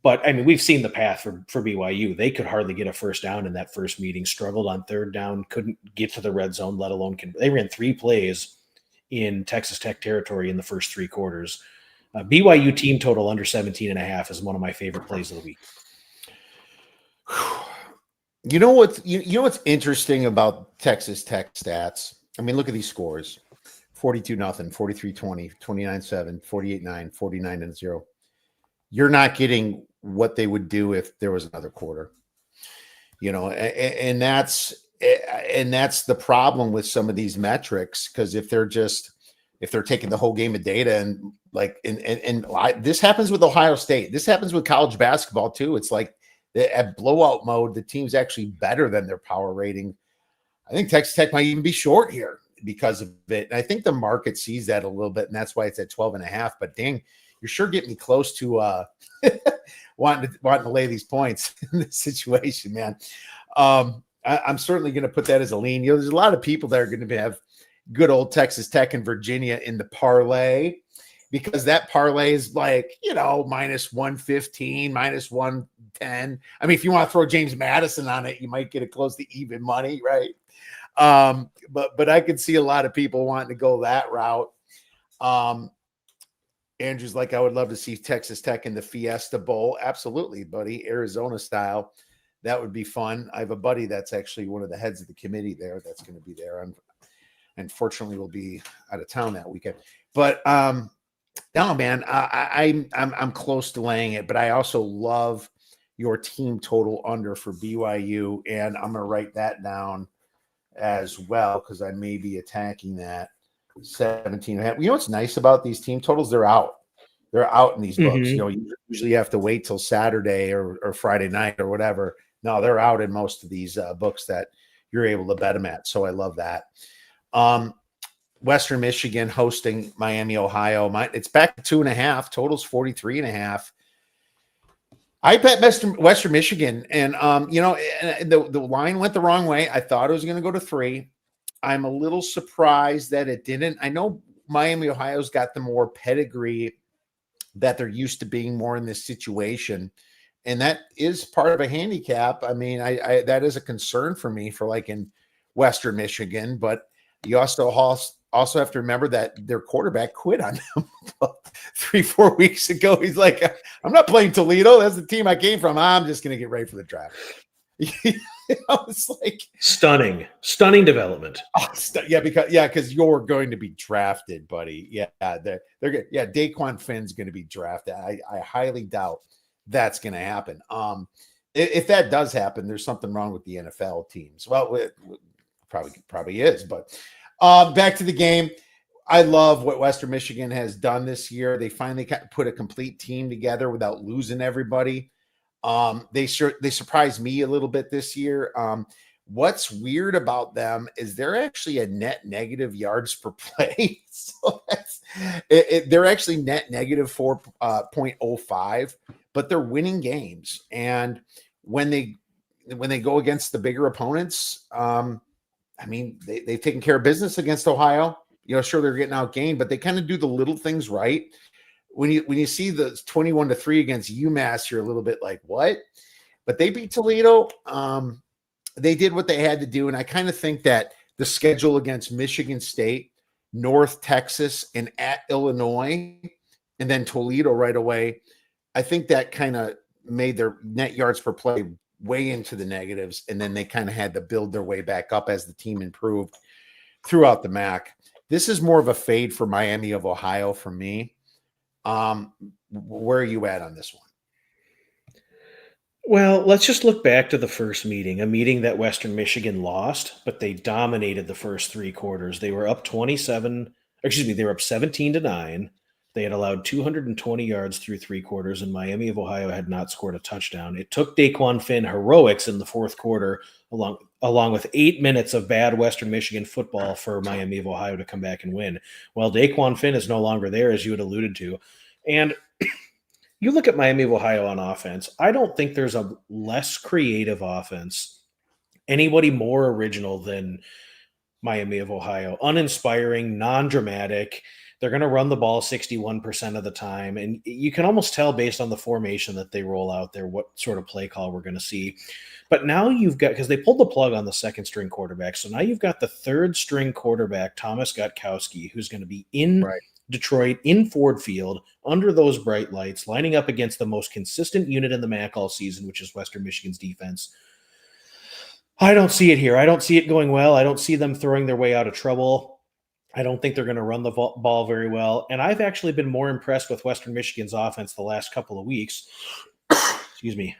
But I mean, we've seen the path for BYU. They could hardly get a first down in that first meeting. Struggled on third down, couldn't get to the red zone, let alone they ran 3 plays in Texas Tech territory in the first 3 quarters. BYU team total under 17.5 is one of my favorite plays of the week. You know what's interesting about Texas Tech stats? I mean, look at these scores: 42-0, 43-20, 29-7, 48-9, 49-0. You're not getting what they would do if there was another quarter. And that's the problem with some of these metrics, because if they're taking the whole game of data and this happens with Ohio State, this happens with college basketball too. It's like at blowout mode, the team's actually better than their power rating. I think Texas Tech might even be short here because of it. And I think the market sees that a little bit, and that's why it's at 12.5. But dang, you're sure getting me close to wanting to lay these points in this situation, man. I'm certainly going to put that as a lean. There's a lot of people that are going to have good old Texas Tech and Virginia in the parlay, because that parlay is like, minus 115, minus 110. I mean, if you want to throw James Madison on it, you might get it close to even money, right? But I could see a lot of people wanting to go that route. Andrew's like, I would love to see Texas Tech in the Fiesta Bowl. Absolutely, buddy. Arizona style. That would be fun. I have a buddy that's actually one of the heads of the committee there that's going to be there. Unfortunately, we'll be out of town that weekend. But no, man, I'm close to laying it, but I also love your team total under for BYU, and I'm going to write that down as well because I may be attacking that 17.5. You know what's nice about these team totals? They're out. They're out in these books. Mm-hmm. You usually have to wait till Saturday or Friday night or whatever. No, they're out in most of these books that you're able to bet them at. So I love that. Western Michigan hosting Miami, Ohio. It's back to 2.5. Total's 43.5. I bet Western Michigan, and the line went the wrong way. I thought it was going to go to 3. I'm a little surprised that it didn't. I know Miami, Ohio's got the more pedigree that they're used to being more in this situation, and that is part of a handicap. I mean, I that is a concern for me for like in Western Michigan, but you also have to remember that their quarterback quit on them 3-4 weeks ago. He's like, I'm not playing Toledo. That's the team I came from. I'm just going to get ready for the draft. It's like stunning development. Because you're going to be drafted, buddy. Yeah, they're good. Yeah, Daquan Finn's going to be drafted. I highly doubt that's going to happen. If that does happen, there's something wrong with the NFL teams. Well, it probably is, but back to the game. I love what Western Michigan has done this year. They finally put a complete team together without losing everybody. They surprised me a little bit this year. What's weird about them is they're actually a net negative yards per play. So they're actually net negative 4.05, but they're winning games. And when they go against the bigger opponents, I mean, they've taken care of business against Ohio. Sure, they're getting outgained, but they kind of do the little things right. When you see the 21-3 against UMass, you're a little bit like, what? But they beat Toledo. They did what they had to do, and I kind of think that the schedule against Michigan State, North Texas, and at Illinois, and then Toledo right away, I think that kind of made their net yards per play way into the negatives, and then they kind of had to build their way back up as the team improved throughout the MAC. This is more of a fade for Miami of Ohio for me. Where are you at on this one? Well, let's just look back to the first meeting, a meeting that Western Michigan lost, but they dominated the first three quarters. They were up 27, excuse me, they were up 17-9. They had allowed 220 yards through three quarters, and Miami of Ohio had not scored a touchdown. It took Daquan Finn heroics in the fourth quarter, along with 8 minutes of bad Western Michigan football for Miami of Ohio to come back and win. Well, Daquan Finn is no longer there, as you had alluded to. And you look at Miami of Ohio on offense, I don't think there's a less creative offense, anybody more original than Miami of Ohio. Uninspiring, non-dramatic. They're going to run the ball 61% of the time. And you can almost tell based on the formation that they roll out there what sort of play call we're going to see. But now you've got, because they pulled the plug on the second string quarterback. So now you've got the third string quarterback, Thomas Gutkowski, who's going to be in Detroit in Ford Field under those bright lights, lining up against the most consistent unit in the MAC all season, which is Western Michigan's defense. I don't see it here. I don't see it going well. I don't see them throwing their way out of trouble. I don't think they're going to run the ball very well. And I've actually been more impressed with Western Michigan's offense the last couple of weeks. Excuse me.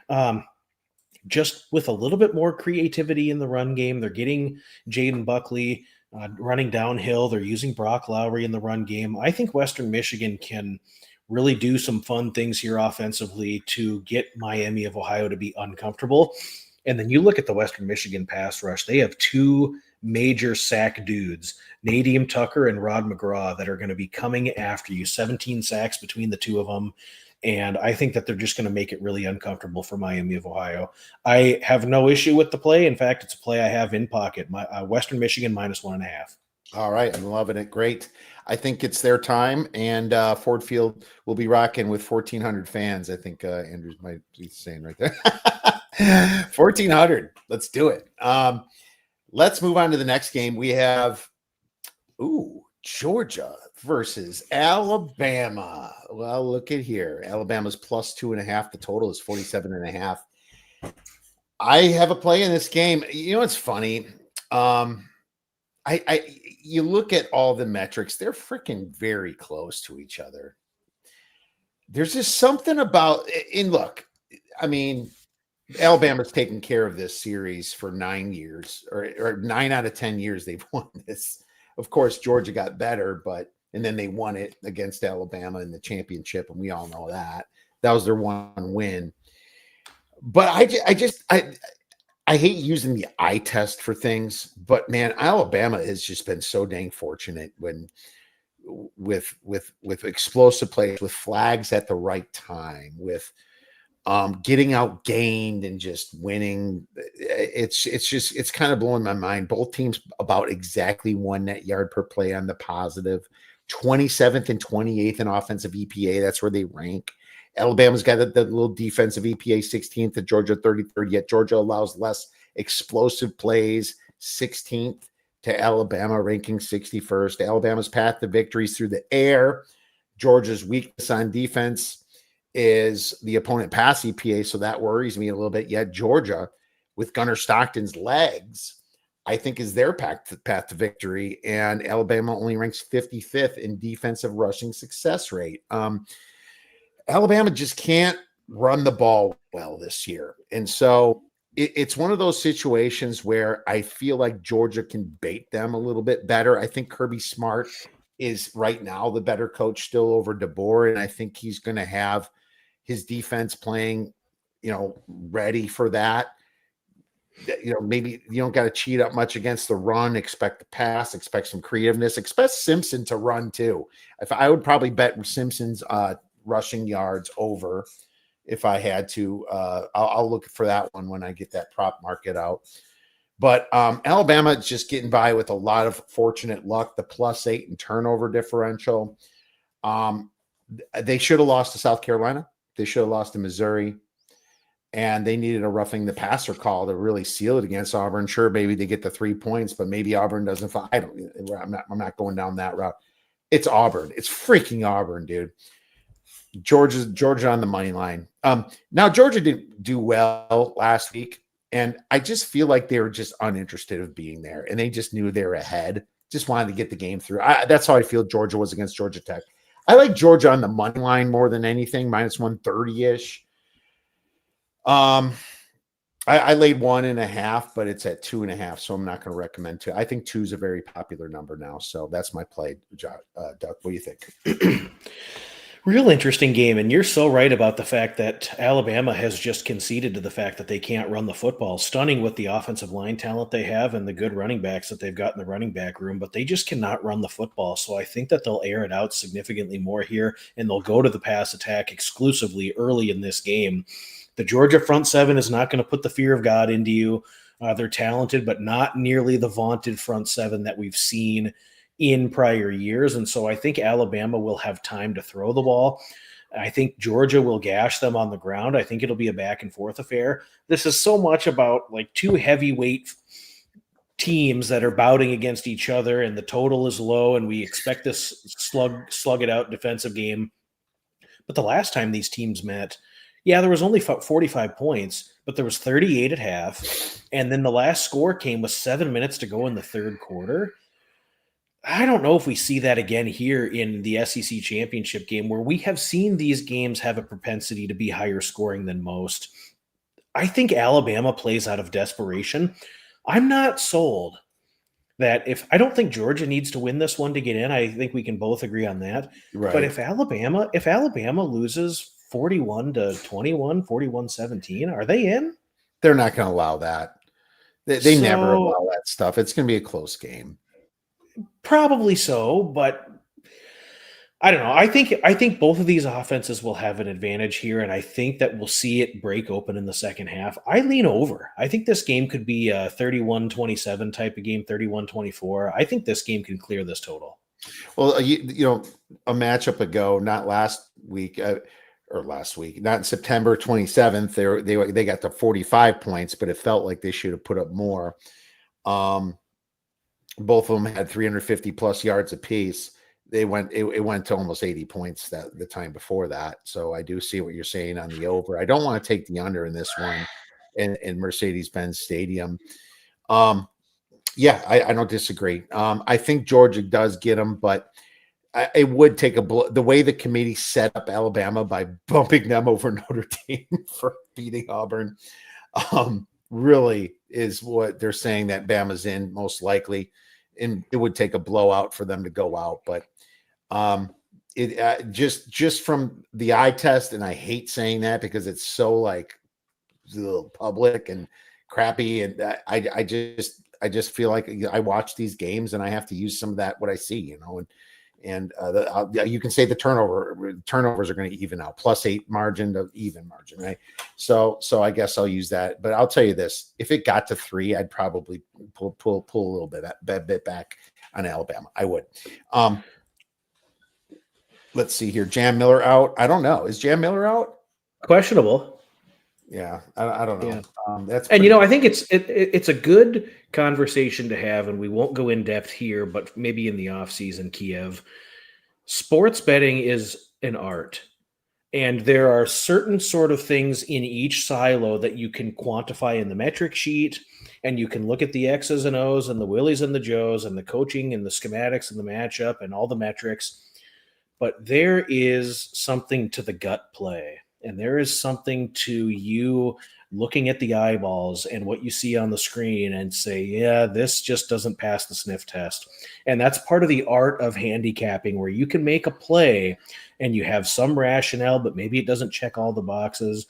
Just with a little bit more creativity in the run game. They're getting Jaden Buckley running downhill. They're using Brock Lowry in the run game. I think Western Michigan can really do some fun things here offensively to get Miami of Ohio to be uncomfortable. And then you look at the Western Michigan pass rush. They have two major sack dudes, Nadeem Tucker and Rod McGraw, that are going to be coming after you. 17 sacks between the two of them. And I think that they're just going to make it really uncomfortable for Miami of Ohio. I have no issue with the play. In fact, it's a play I have in pocket. My Western Michigan -1.5. All right. I'm loving it. Great. I think it's their time, and Ford Field will be rocking with 1,400 fans. I think Andrews might be saying right there. 1,400. Let's do it. Let's move on to the next game. We have, Georgia versus Alabama. Well, look at here. Alabama's +2.5. The total is 47.5. I have a play in this game. You know, it's funny. You look at all the metrics, they're freaking very close to each other. There's just something about, and look, I mean, Alabama's taken care of this series for 9 years, or 9 out of 10 years they've won this. Of course, Georgia got better, and then they won it against Alabama in the championship, and we all know that. That was their one win. But I hate using the eye test for things, but man, Alabama has just been so dang fortunate with explosive plays, with flags at the right time, with getting outgained and just winning. It's kind of blowing my mind. Both teams about exactly 1 net yard per play on the positive, 27th and 28th in offensive EPA. That's where they rank. Alabama's got the little defensive EPA 16th to Georgia 33rd, yet Georgia allows less explosive plays, 16th to Alabama, ranking 61st. Alabama's path to victories through the air. Georgia's weakness on defense is the opponent pass EPA, so that worries me a little bit. Yet Georgia, with Gunnar Stockton's legs, I think is their path to victory, and Alabama only ranks 55th in defensive rushing success rate. Alabama just can't run the ball well this year. And so it's one of those situations where I feel like Georgia can bait them a little bit better. I think Kirby Smart is right now the better coach still over DeBoer, and I think he's going to have his defense playing, ready for that. Maybe you don't got to cheat up much against the run, expect the pass, expect some creativeness, expect Simpson to run too. If I would probably bet Simpson's rushing yards over if I had to. I'll look for that one when I get that prop market out. But Alabama is just getting by with a lot of fortunate luck, the +8 and turnover differential. They should have lost to South Carolina. They should have lost to Missouri. And they needed a roughing the passer call to really seal it against Auburn. Sure, maybe they get the 3 points, but maybe Auburn doesn't. I'm not going down that route. It's Auburn. It's freaking Auburn, dude. Georgia on the money line. Now Georgia didn't do well last week, and I just feel like they were just uninterested of being there, and they just knew they were ahead. Just wanted to get the game through. That's how I feel Georgia was against Georgia Tech. I like Georgia on the money line more than anything, -130-ish. Um, I laid 1.5, but it's at 2.5, so I'm not going to recommend two. I think 2 is a very popular number now, so that's my play. Doug, what do you think? Real interesting game, and you're so right about the fact that Alabama has just conceded to the fact that they can't run the football. Stunning with the offensive line talent they have and the good running backs that they've got in the running back room, but they just cannot run the football. So I think that they'll air it out significantly more here, and they'll go to the pass attack exclusively early in this game. The Georgia front seven is not going to put the fear of God into you. They're talented, but not nearly the vaunted front seven that we've seen in prior years. And so I think Alabama will have time to throw the ball. I think Georgia will gash them on the ground. I think it'll be a back and forth affair. This is so much about like two heavyweight teams that are bouting against each other, and the total is low, and we expect this slug it out defensive game. But the last time these teams met, yeah, there was only 45 points, but there was 38 at half. And then the last score came with 7 minutes to go in the third quarter. I don't know if we see that again here in the SEC championship game, where we have seen these games have a propensity to be higher scoring than most. I think Alabama plays out of desperation. I'm not sold that I don't think Georgia needs to win this one to get in. I think we can both agree on that. Right. But if Alabama loses 41-21, 41-17, are they in? They're not going to allow that. They never allow that stuff. It's going to be a close game. Probably so, but I don't know. I think both of these offenses will have an advantage here, and I think that we'll see it break open in the second half. I lean over. I think this game could be a 31-27 type of game, 31-24. I think this game can clear this total. Well, you know, a matchup ago, not last week, or last week, not in September 27th, they got to 45 points, but it felt like they should have put up more. Both of them had 350 plus yards apiece. It went to almost 80 points the time before that. So I do see what you're saying on the over. I don't want to take the under in this one in Mercedes-Benz Stadium. Yeah, I don't disagree. I think Georgia does get them, but it would take the way the committee set up Alabama by bumping them over Notre Dame for beating Auburn. Really is what they're saying, that Bama's in most likely, and it would take a blowout for them to go out. But it just from the eye test, and I hate saying that because it's so like public and crappy, and I just feel like I watch these games and I have to use some of that what I see, you know, and you can say the turnovers are going to even out, +8 margin to even margin, right? So I guess I'll use that. But I'll tell you this: if it got to 3, I'd probably pull a little bit back on Alabama. I would. Let's see here. Jam Miller out. I don't know. Is Jam Miller out? Questionable. Yeah, I don't know. Yeah. And you know, I think it's a good conversation to have, and we won't go in depth here, but maybe in the off season, Kiev. Sports betting is an art, and there are certain sort of things in each silo that you can quantify in the metric sheet, and you can look at the X's and O's and the Willies and the Joes and the coaching and the schematics and the matchup and all the metrics. But there is something to the gut play. And there is something to you looking at the eyeballs and what you see on the screen and say, yeah, this just doesn't pass the sniff test. And that's part of the art of handicapping, where you can make a play and you have some rationale, but maybe it doesn't check all the boxes.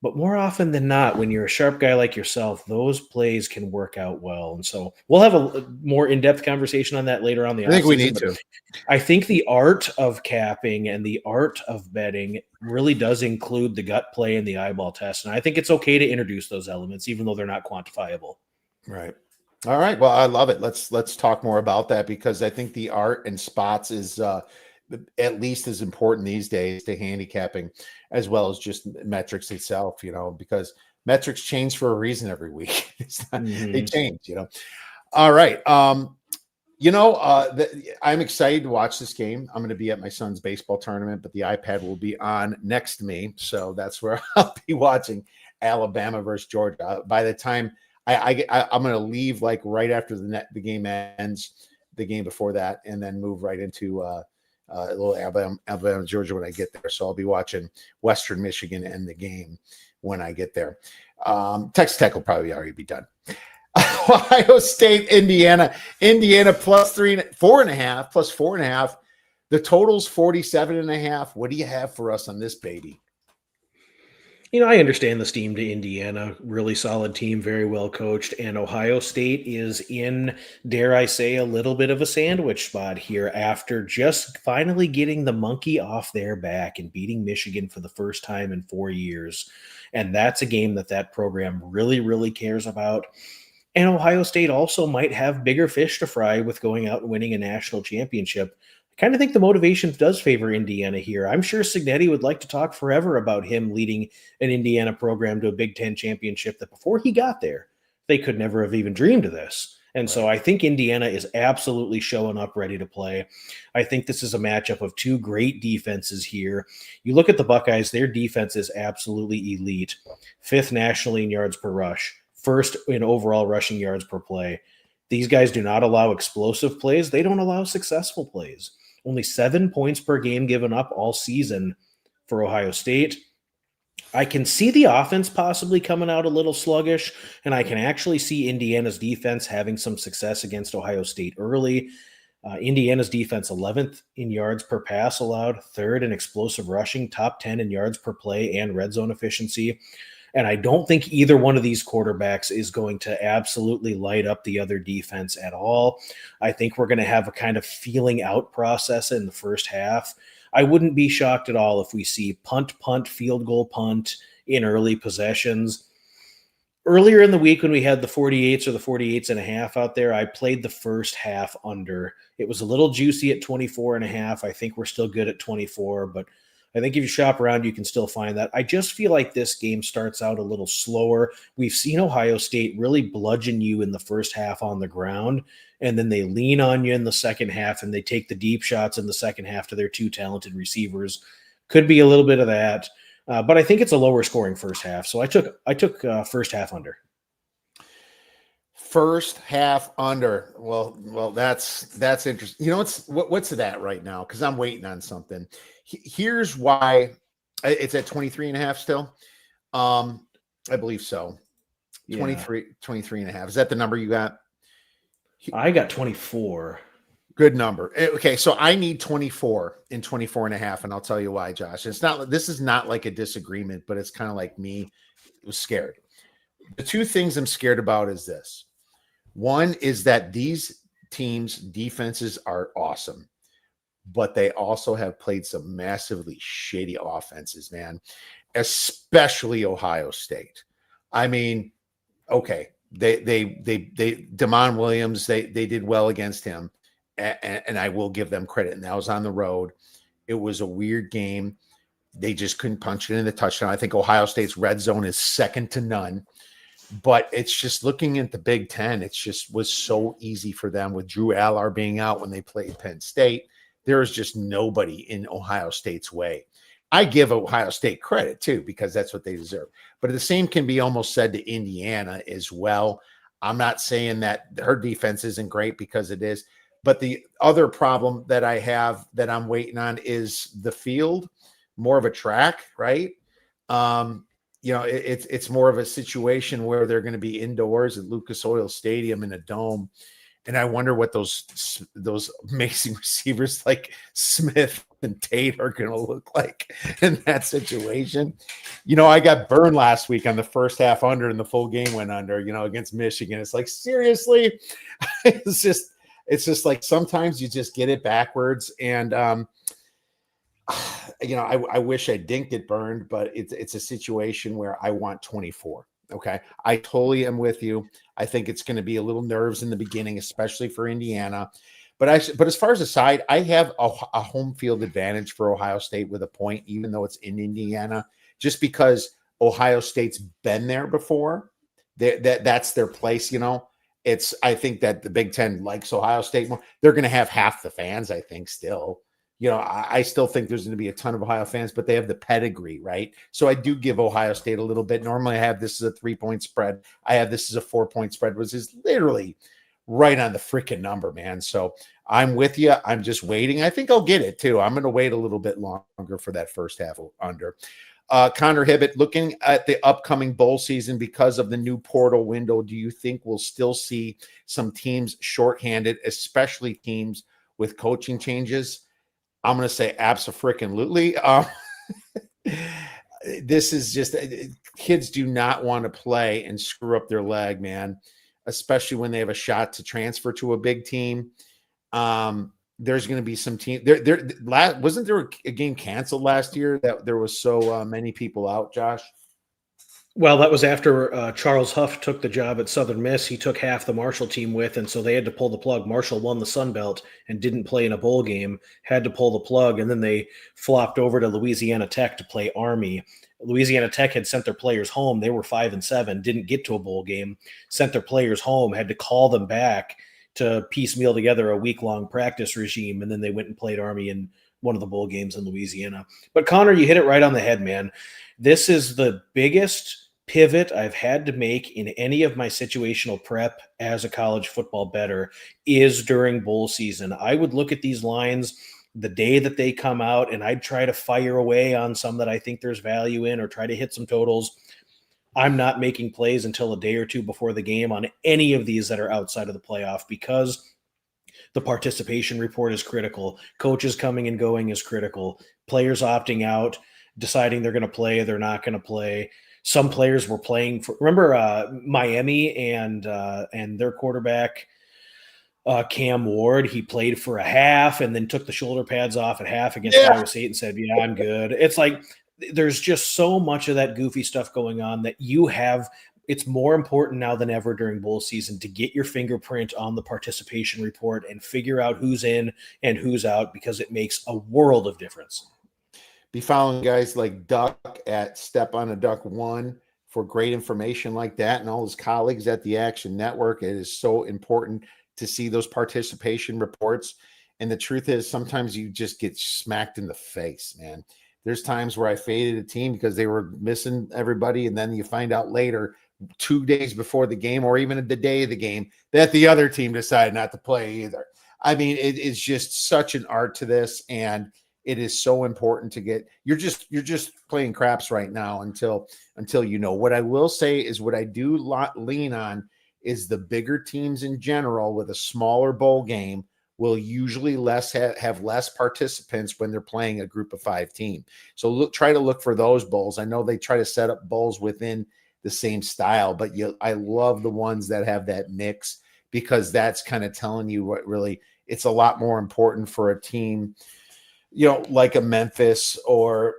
But more often than not, when you're a sharp guy like yourself, those plays can work out well. And so we'll have a more in-depth conversation on that later on. I think we need to. I think the art of capping and the art of betting really does include the gut play and the eyeball test. And I think it's okay to introduce those elements, even though they're not quantifiable. Right. All right. Well, I love it. Let's talk more about that, because I think the art and spots is at least as important these days to handicapping, as well as just metrics itself, you know, because metrics change for a reason every week. They change, you know. All right. You know, I'm excited to watch this game. I'm going to be at my son's baseball tournament, but the iPad will be on next to me. So that's where I'll be watching Alabama versus Georgia. By the time I'm going to leave like right after the game ends, the game before that, and then move right into a little Alabama, Georgia when I get there. So I'll be watching Western Michigan end the game. when I get there. Texas Tech will probably already be done. Ohio State, Indiana plus 4.5, plus 4.5. The total's 47.5. What do you have for us on this baby? I understand the steam to Indiana, really solid team, very well coached, and Ohio State is in, dare I say, a little bit of a sandwich spot here after just finally getting the monkey off their back and beating Michigan for the first time in 4 years. And that's a game that program really, really cares about. And Ohio State also might have bigger fish to fry with going out and winning a national championship. I kind of think the motivation does favor Indiana here. I'm sure Cignetti would like to talk forever about him leading an Indiana program to a Big Ten championship that before he got there, they could never have even dreamed of this. And so I think Indiana is absolutely showing up ready to play. I think this is a matchup of two great defenses here. You look at the Buckeyes, their defense is absolutely elite. 5th nationally in yards per rush, 1st in overall rushing yards per play. These guys do not allow explosive plays. They don't allow successful plays. Only 7 points per game given up all season for Ohio State. I can see the offense possibly coming out a little sluggish, and I can actually see Indiana's defense having some success against Ohio State early. Indiana's defense 11th in yards per pass allowed, 3rd in explosive rushing, top 10 in yards per play and red zone efficiency. And I don't think either one of these quarterbacks is going to absolutely light up the other defense at all. I think we're going to have a kind of feeling out process in the first half. I wouldn't be shocked at all if we see punt, field goal, punt in early possessions. Earlier in the week when we had the 48s or the 48.5 out there, I played the first half under. It was a little juicy at 24.5. I think we're still good at 24, but I think if you shop around, you can still find that. I just feel like this game starts out a little slower. We've seen Ohio State really bludgeon you in the first half on the ground, and then they lean on you in the second half, and they take the deep shots in the second half to their two talented receivers. Could be a little bit of that, but I think it's a lower scoring first half. So I took first half under. First half under. Well, that's interesting. What's that right now? Because I'm waiting on something. Here's why it's at 23.5 still. I believe so. 23.5. Is that the number you got? I got 24. Good number. Okay, so I need 24 and 24.5, and I'll tell you why, Josh. This is not like a disagreement, but it's kind of like me. I was scared. The two things I'm scared about is this. One is that these teams' defenses are awesome, but they also have played some massively shitty offenses, man, especially Ohio State. I mean, okay, Damon Williams, they did well against him, and I will give them credit, and that was on the road. It was a weird game. They just couldn't punch it in the touchdown. I think Ohio State's red zone is second to none. But it's just looking at the Big Ten, it just was so easy for them with Drew Allar being out when they played Penn State. There is just nobody in Ohio State's way. I give Ohio State credit, too, because that's what they deserve. But the same can be almost said to Indiana as well. I'm not saying that her defense isn't great because it is. But the other problem that I have that I'm waiting on is the field, more of a track, right? It's more of a situation where they're going to be indoors at Lucas Oil Stadium in a dome. And I wonder what those amazing receivers like Smith and Tate are going to look like in that situation. I got burned last week on the first half under and the full game went under, against Michigan. It's like, seriously, it's just like sometimes you just get it backwards. And, I wish I didn't get burned, but it's a situation where I want 24. Okay. I totally am with you. I think it's going to be a little nerves in the beginning, especially for Indiana. But as far as the side, I have a home field advantage for Ohio State with a point, even though it's in Indiana, just because Ohio State's been there before. That's their place, I think that the Big Ten likes Ohio State more. They're going to have half the fans, I think, still. I still think there's going to be a ton of Ohio fans, but they have the pedigree, right? So I do give Ohio State a little bit. Normally I have this as a 3-point spread. I have this as a 4-point spread, which is literally right on the freaking number, man. So I'm with you. I'm just waiting. I think I'll get it too. I'm going to wait a little bit longer for that first half under. Connor Hibbett, looking at the upcoming bowl season because of the new portal window, do you think we'll still see some teams shorthanded, especially teams with coaching changes? I'm going to say abso-freaking-lutely. This is just kids do not want to play and screw up their leg, man, especially when they have a shot to transfer to a big team. There's going to be some team there. Wasn't there a game canceled last year that there was so many people out, Josh? Well, that was after Charles Huff took the job at Southern Miss. He took half the Marshall team with, and so they had to pull the plug. Marshall won the Sun Belt and didn't play in a bowl game, had to pull the plug, and then they flopped over to Louisiana Tech to play Army. Louisiana Tech had sent their players home. They were 5-7, didn't get to a bowl game, sent their players home, had to call them back to piecemeal together a week-long practice regime, and then they went and played Army in one of the bowl games in Louisiana. But Connor, you hit it right on the head, man. This is the biggest pivot I've had to make in any of my situational prep as a college football bettor is during bowl season. I would look at these lines the day that they come out, and I'd try to fire away on some that I think there's value in or try to hit some totals. I'm not making plays until a day or two before the game on any of these that are outside of the playoff because the participation report is critical. Coaches coming and going is critical. Players opting out, deciding they're going to play, they're not going to play. Some players were playing for. Remember Miami and their quarterback Cam Ward. He played for a half and then took the shoulder pads off at half against Iowa State and said, "Yeah, I'm good." It's like there's just so much of that goofy stuff going on that you have. It's more important now than ever during bowl season to get your fingerprint on the participation report and figure out who's in and who's out because it makes a world of difference. Be following guys like Duck at Step on a Duck 1 for great information like that, and all his colleagues at the Action Network. It is so important to see those participation reports. And the truth is, sometimes you just get smacked in the face, man. There's times where I faded a team because they were missing everybody, and then you find out later, 2 days before the game or even the day of the game, that the other team decided not to play either. I mean, it is just such an art to this, and it is so important to get. You're just playing craps right now until you know. What I will say is what I do lean on is the bigger teams in general with a smaller bowl game will usually have less participants when they're playing a group of 5 team. So try to look for those bowls. I know they try to set up bowls within the same style, but I love the ones that have that mix because that's kind of telling you what really it's a lot more important for a team, like a Memphis or,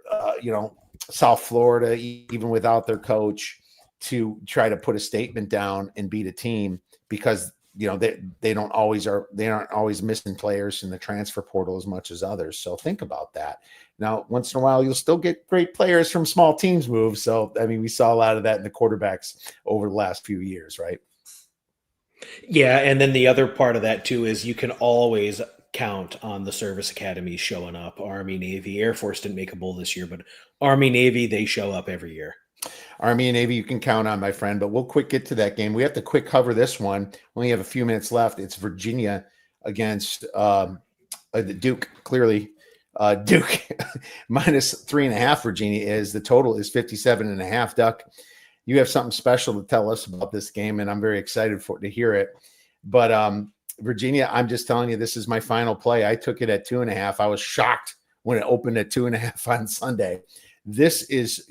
South Florida, even without their coach, to try to put a statement down and beat a team because, they aren't always missing players in the transfer portal as much as others. So think about that. Now, once in a while, you'll still get great players from small teams move. So, I mean, we saw a lot of that in the quarterbacks over the last few years, right? Yeah, and then the other part of that, too, is you can always count on the service academies showing up. Army, Navy, Air Force didn't make a bowl this year, but Army, Navy, they show up every year. Army and Navy, you can count on, my friend, but we'll get to that game. We have to quick cover this one. We only have a few minutes left. It's Virginia against Duke. Clearly, Duke minus 3.5. Virginia is the total is 57.5. Duck, you have something special to tell us about this game, and I'm very excited to hear it. But Virginia, I'm just telling you, this is my final play. I took it at 2.5. I was shocked when it opened at 2.5 on Sunday. This is,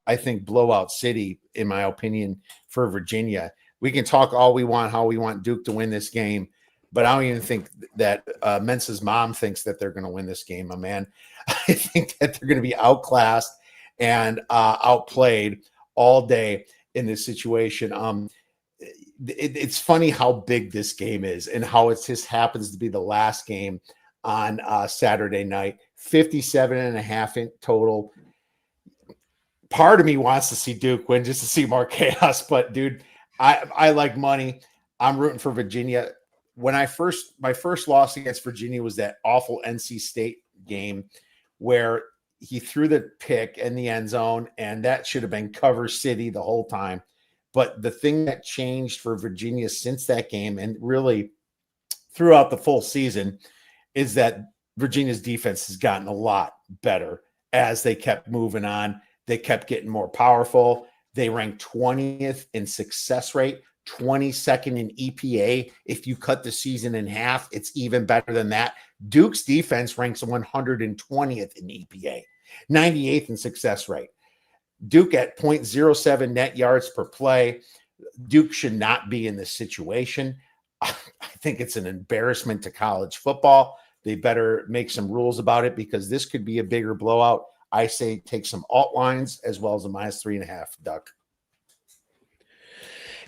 I think, blowout city, in my opinion, for Virginia. We can talk all we want, how we want Duke to win this game, but I don't even think that Mensa's mom thinks that they're going to win this game, my man. I think that they're going to be outclassed and outplayed all day in this situation. It's funny how big this game is and how it just happens to be the last game on Saturday night. 57.5 in total. Part of me wants to see Duke win just to see more chaos, but dude, I like money. I'm rooting for Virginia. My first loss against Virginia was that awful NC State game where he threw the pick in the end zone, and that should have been cover city the whole time. But the thing that changed for Virginia since that game, and really throughout the full season, is that Virginia's defense has gotten a lot better as they kept moving on. They kept getting more powerful. They ranked 20th in success rate, 22nd in EPA. If you cut the season in half, it's even better than that. Duke's defense ranks 120th in EPA, 98th in success rate. Duke at 0.07 net yards per play. Duke should not be in this situation. I think it's an embarrassment to college football. They better make some rules about it because this could be a bigger blowout. I say take some alt lines as well as a -3.5 Duck.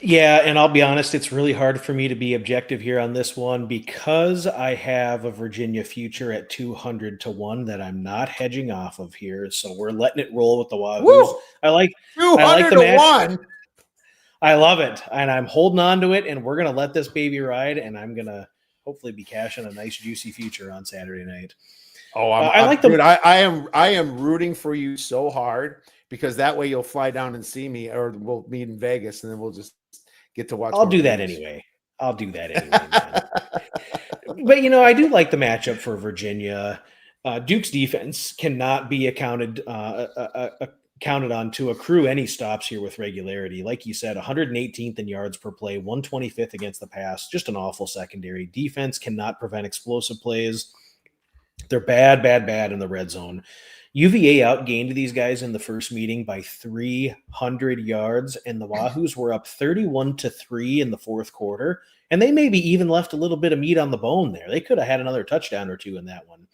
Yeah, and I'll be honest, it's really hard for me to be objective here on this one because I have a Virginia future at 200-1 that I'm not hedging off of here. So we're letting it roll with the Wahoos. Woo! I like 200 the to match. 1. I love it, and I'm holding on to it, and we're gonna let this baby ride, and I'm gonna hopefully be cashing a nice juicy future on Saturday night. Oh, dude, I am rooting for you so hard because that way you'll fly down and see me, or we'll meet in Vegas, and then we'll just get to watch. I'll do that anyway. Man. But I do like the matchup for Virginia. Duke's defense cannot be counted on to accrue any stops here with regularity. Like you said, 118th in yards per play, 125th against the pass. Just an awful secondary. Defense cannot prevent explosive plays. They're bad in the red zone. UVA outgained these guys in the first meeting by 300 yards, and the Wahoos were up 31-3 in the fourth quarter, and they maybe even left a little bit of meat on the bone there. They could have had another touchdown or two in that one.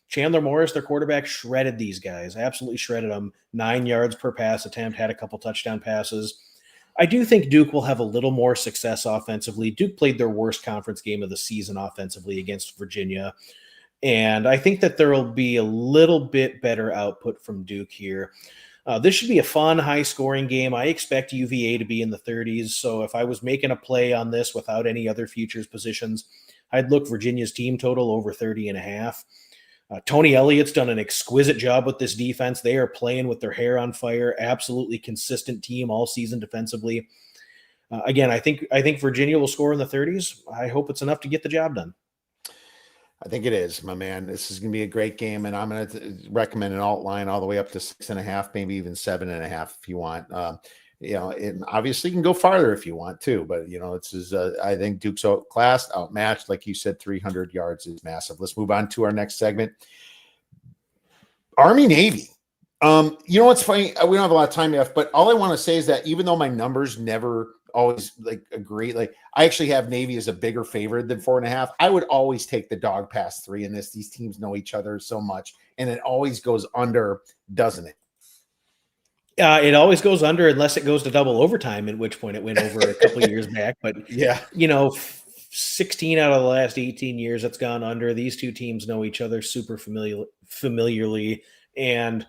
Chandler Morris, their quarterback, shredded these guys, absolutely shredded them. 9 yards per pass attempt, had a couple touchdown passes. I do think Duke will have a little more success offensively. Duke played their worst conference game of the season offensively against Virginia. And I think that there will be a little bit better output from Duke here. This should be a fun, high-scoring game. I expect UVA to be in the 30s. So if I was making a play on this without any other futures positions, I'd look Virginia's team total over 30.5. Tony Elliott's done an exquisite job with this defense. They are playing with their hair on fire. Absolutely consistent team all season defensively. Again, I think Virginia will score in the 30s. I hope it's enough to get the job done. I think it is, my man. This is going to be a great game, and I'm going to recommend an alt line all the way up to 6.5, maybe even 7.5 if you want. And obviously you can go farther if you want to, but I think Duke's outclassed, outmatched. Like you said, 300 yards is massive. Let's move on to our next segment. Army Navy. What's funny? We don't have a lot of time left, but all I want to say is that even though my numbers never always agree, I actually have Navy as a bigger favorite than 4.5. I would always take the dog past 3 in this. These teams know each other so much, and it always goes under, doesn't it? It always goes under unless it goes to double overtime, at which point it went over a couple of years back. But 16 out of the last 18 years it's gone under. These two teams know each other super familiarly, and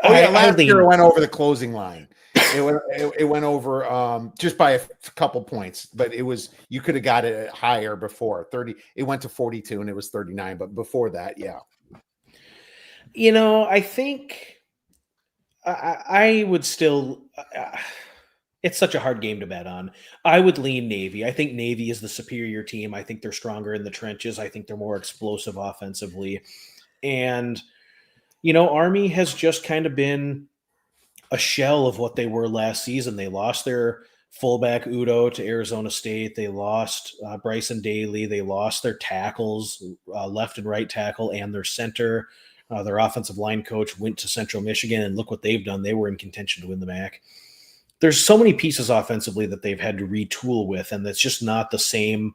last year it went over the closing line. It went over just by a couple points, but you could have got it higher before 30. It went to 42 and it was 39, but before that, yeah. I think I would still. It's such a hard game to bet on. I would lean Navy. I think Navy is the superior team. I think they're stronger in the trenches. I think they're more explosive offensively, and Army has just kind of been a shell of what they were last season. They lost their fullback Udo to Arizona State. They lost Bryson Daly. They lost their tackles, left and right tackle, and their center. Their offensive line coach went to Central Michigan, and look what they've done. They were in contention to win the MAC. There's so many pieces offensively that they've had to retool with, and that's just not the same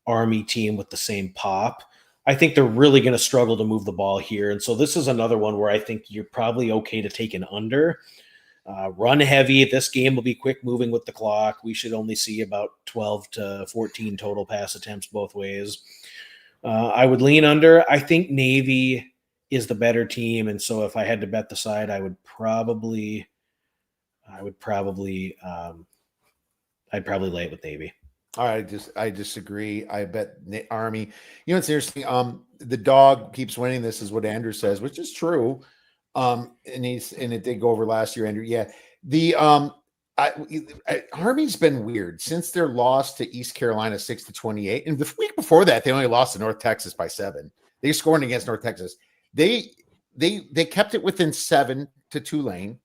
Army team with the same pop. I think they're really going to struggle to move the ball here. And so this is another one where I think you're probably okay to take an under. Run heavy. This game will be quick moving with the clock. We should only see about 12 to 14 total pass attempts both ways. I would lean under. I think Navy is the better team. And so if I had to bet the side, I'd probably lay it with Navy. All right, I disagree. I bet Army. It's interesting. The dog keeps winning. This is what Andrew says, which is true. And it did go over last year, Andrew. Yeah, the Army's been weird since their loss to East Carolina 6-28, and the week before that they only lost to North Texas by 7. They scored against North Texas. They kept it within 7 to Tulane.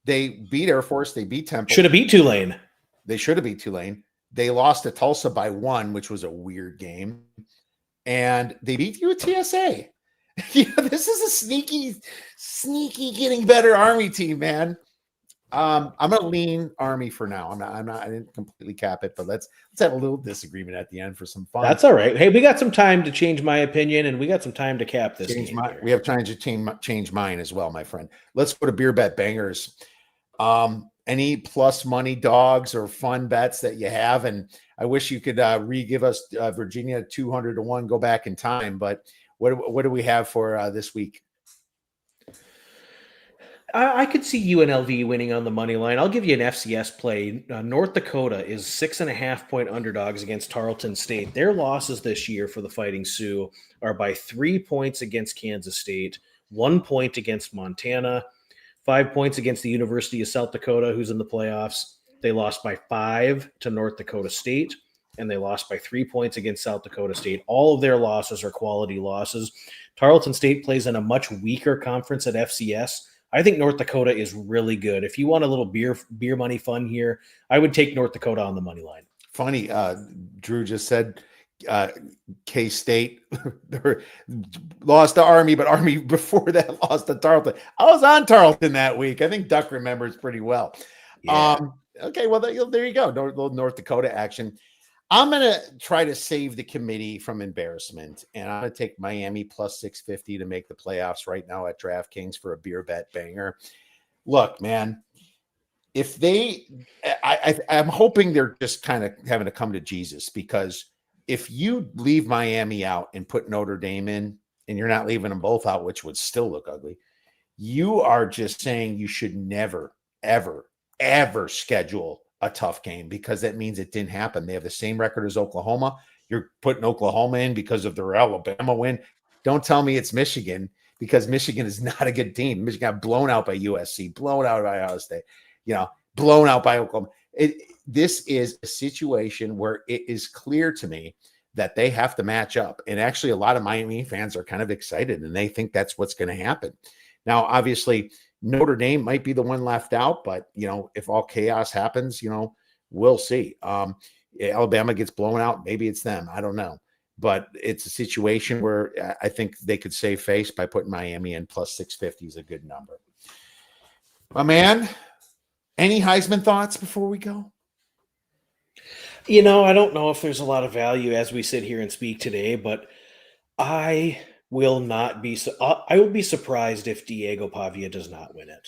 They beat Air Force. They beat Temple. Should have beat Tulane. They should have beat Tulane. They lost to Tulsa by 1, which was a weird game. And they beat UTSA. This is a sneaky getting better Army team, man. I'm gonna lean Army for now. I didn't completely cap it, but let's have a little disagreement at the end for some fun. That's all right. Hey, we got some time to change my opinion, and we got some time to cap this game. We have time to change mine as well, my friend. Let's go to beer bet bangers. Any plus money dogs or fun bets that you have, and I wish you could re-give us Virginia 200-1, go back in time. But what do we have for this week? I could see UNLV winning on the money line. I'll give you an FCS play. North Dakota is 6.5-point underdogs against Tarleton State. Their losses this year for the Fighting Sioux are by 3 points against Kansas State, 1 point against Montana, 5 points against the University of South Dakota, who's in the playoffs. They lost by 5 to North Dakota State, and they lost by 3 points against South Dakota State. All of their losses are quality losses. Tarleton State plays in a much weaker conference at FCS. I think North Dakota is really good. If you want a little beer money fun here, I would take North Dakota on the money line. Funny, Drew just said K-State lost to Army, but Army before that lost to Tarleton. I was on Tarleton that week. I think Duck remembers pretty well. Yeah. Okay, well, there you go. North Dakota action. I'm going to try to save the committee from embarrassment, and I'm going to take Miami plus 650 to make the playoffs right now at DraftKings for a beer bet banger. Look, man, if I'm hoping they're just kind of having to come to Jesus, because if you leave Miami out and put Notre Dame in, and you're not leaving them both out, which would still look ugly, you are just saying you should never, ever, ever schedule a tough game, because that means it didn't happen. They have the same record as Oklahoma. You're putting Oklahoma in because of their Alabama win. Don't tell me it's Michigan, because Michigan is not a good team. Michigan got blown out by USC, blown out by Ohio State, blown out by Oklahoma. This is a situation where it is clear to me that they have to match up. And actually, a lot of Miami fans are kind of excited, and they think that's what's going to happen. Now, obviously, Notre Dame might be the one left out, but, if all chaos happens, we'll see. Alabama gets blown out. Maybe it's them. I don't know. But it's a situation where I think they could save face by putting Miami in. Plus 650 is a good number. My man, any Heisman thoughts before we go? I don't know if there's a lot of value as we sit here and speak today, but I will be surprised if Diego Pavia does not win it.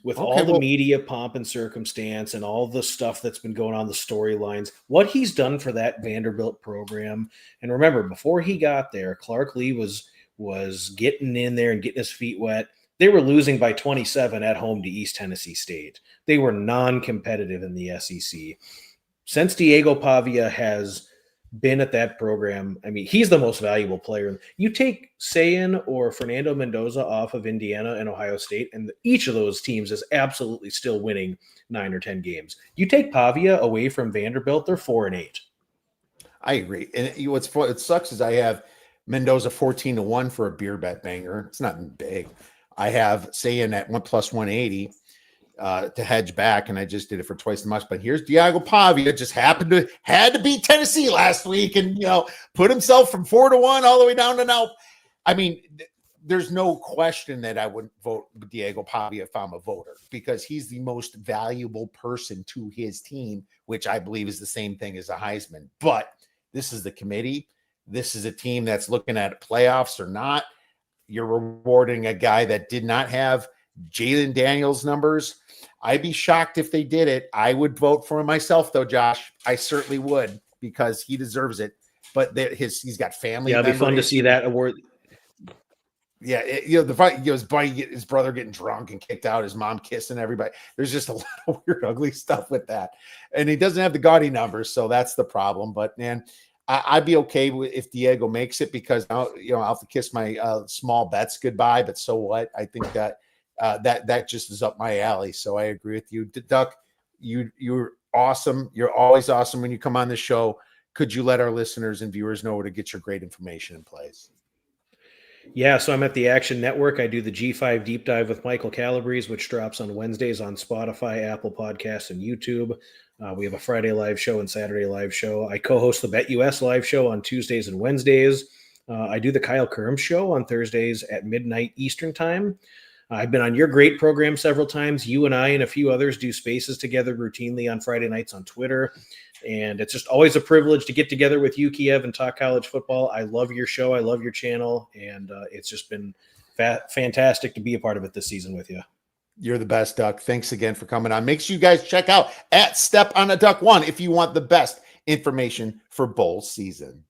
With all the media pomp and circumstance and all the stuff that's been going on, the storylines, what he's done for that Vanderbilt program. And remember, before he got there, Clark Lee was getting in there and getting his feet wet. They were losing by 27 at home to East Tennessee State. They were non-competitive in the SEC. Since Diego Pavia has been at that program, he's the most valuable player. You take Sayan or Fernando Mendoza off of Indiana and Ohio State, and each of those teams is absolutely still winning 9 or 10 games. You take Pavia away from Vanderbilt, they're 4-8. I agree. And it sucks is I have Mendoza 14-1 for a beer bet banger. It's not big. I have Sayan at 1 plus 180. To hedge back, and I just did it for twice as much. But here's Diego Pavia, just had to beat Tennessee last week, and put himself from 4-1 all the way down to now. There's no question that I would vote Diego Pavia if I'm a voter, because he's the most valuable person to his team, which I believe is the same thing as a Heisman. But this is the committee. This is a team that's looking at playoffs or not. You're rewarding a guy that did not have Jalen Daniels numbers. I'd be shocked if they did it. I would vote for him myself, though, Josh. I certainly would, because he deserves it. But he's got family. Yeah, it'd be fun to see that award. Yeah, the fight. His brother getting drunk and kicked out, his mom kissing everybody. There's just a lot of weird, ugly stuff with that, and he doesn't have the gaudy numbers, so that's the problem. But man, I'd be okay if Diego makes it, because I'll have to kiss my small bets goodbye. But so what? I think that. That just is up my alley. So I agree with you. Duck, you're awesome. You're always awesome when you come on the show. Could you let our listeners and viewers know where to get your great information in place? Yeah, so I'm at the Action Network. I do the G5 Deep Dive with Michael Calabrese, which drops on Wednesdays on Spotify, Apple Podcasts, and YouTube. We have a Friday live show and Saturday live show. I co-host the Bet US live show on Tuesdays and Wednesdays. I do the Kyle Kerm show on Thursdays at midnight Eastern time. I've been on your great program several times. You and I and a few others do spaces together routinely on Friday nights on Twitter. And it's just always a privilege to get together with you, Kiev, and talk college football. I love your show. I love your channel. And it's just been fantastic to be a part of it this season with you. You're the best, Duck. Thanks again for coming on. Make sure you guys check out at Step on a Duck 1 if you want the best information for bowl season.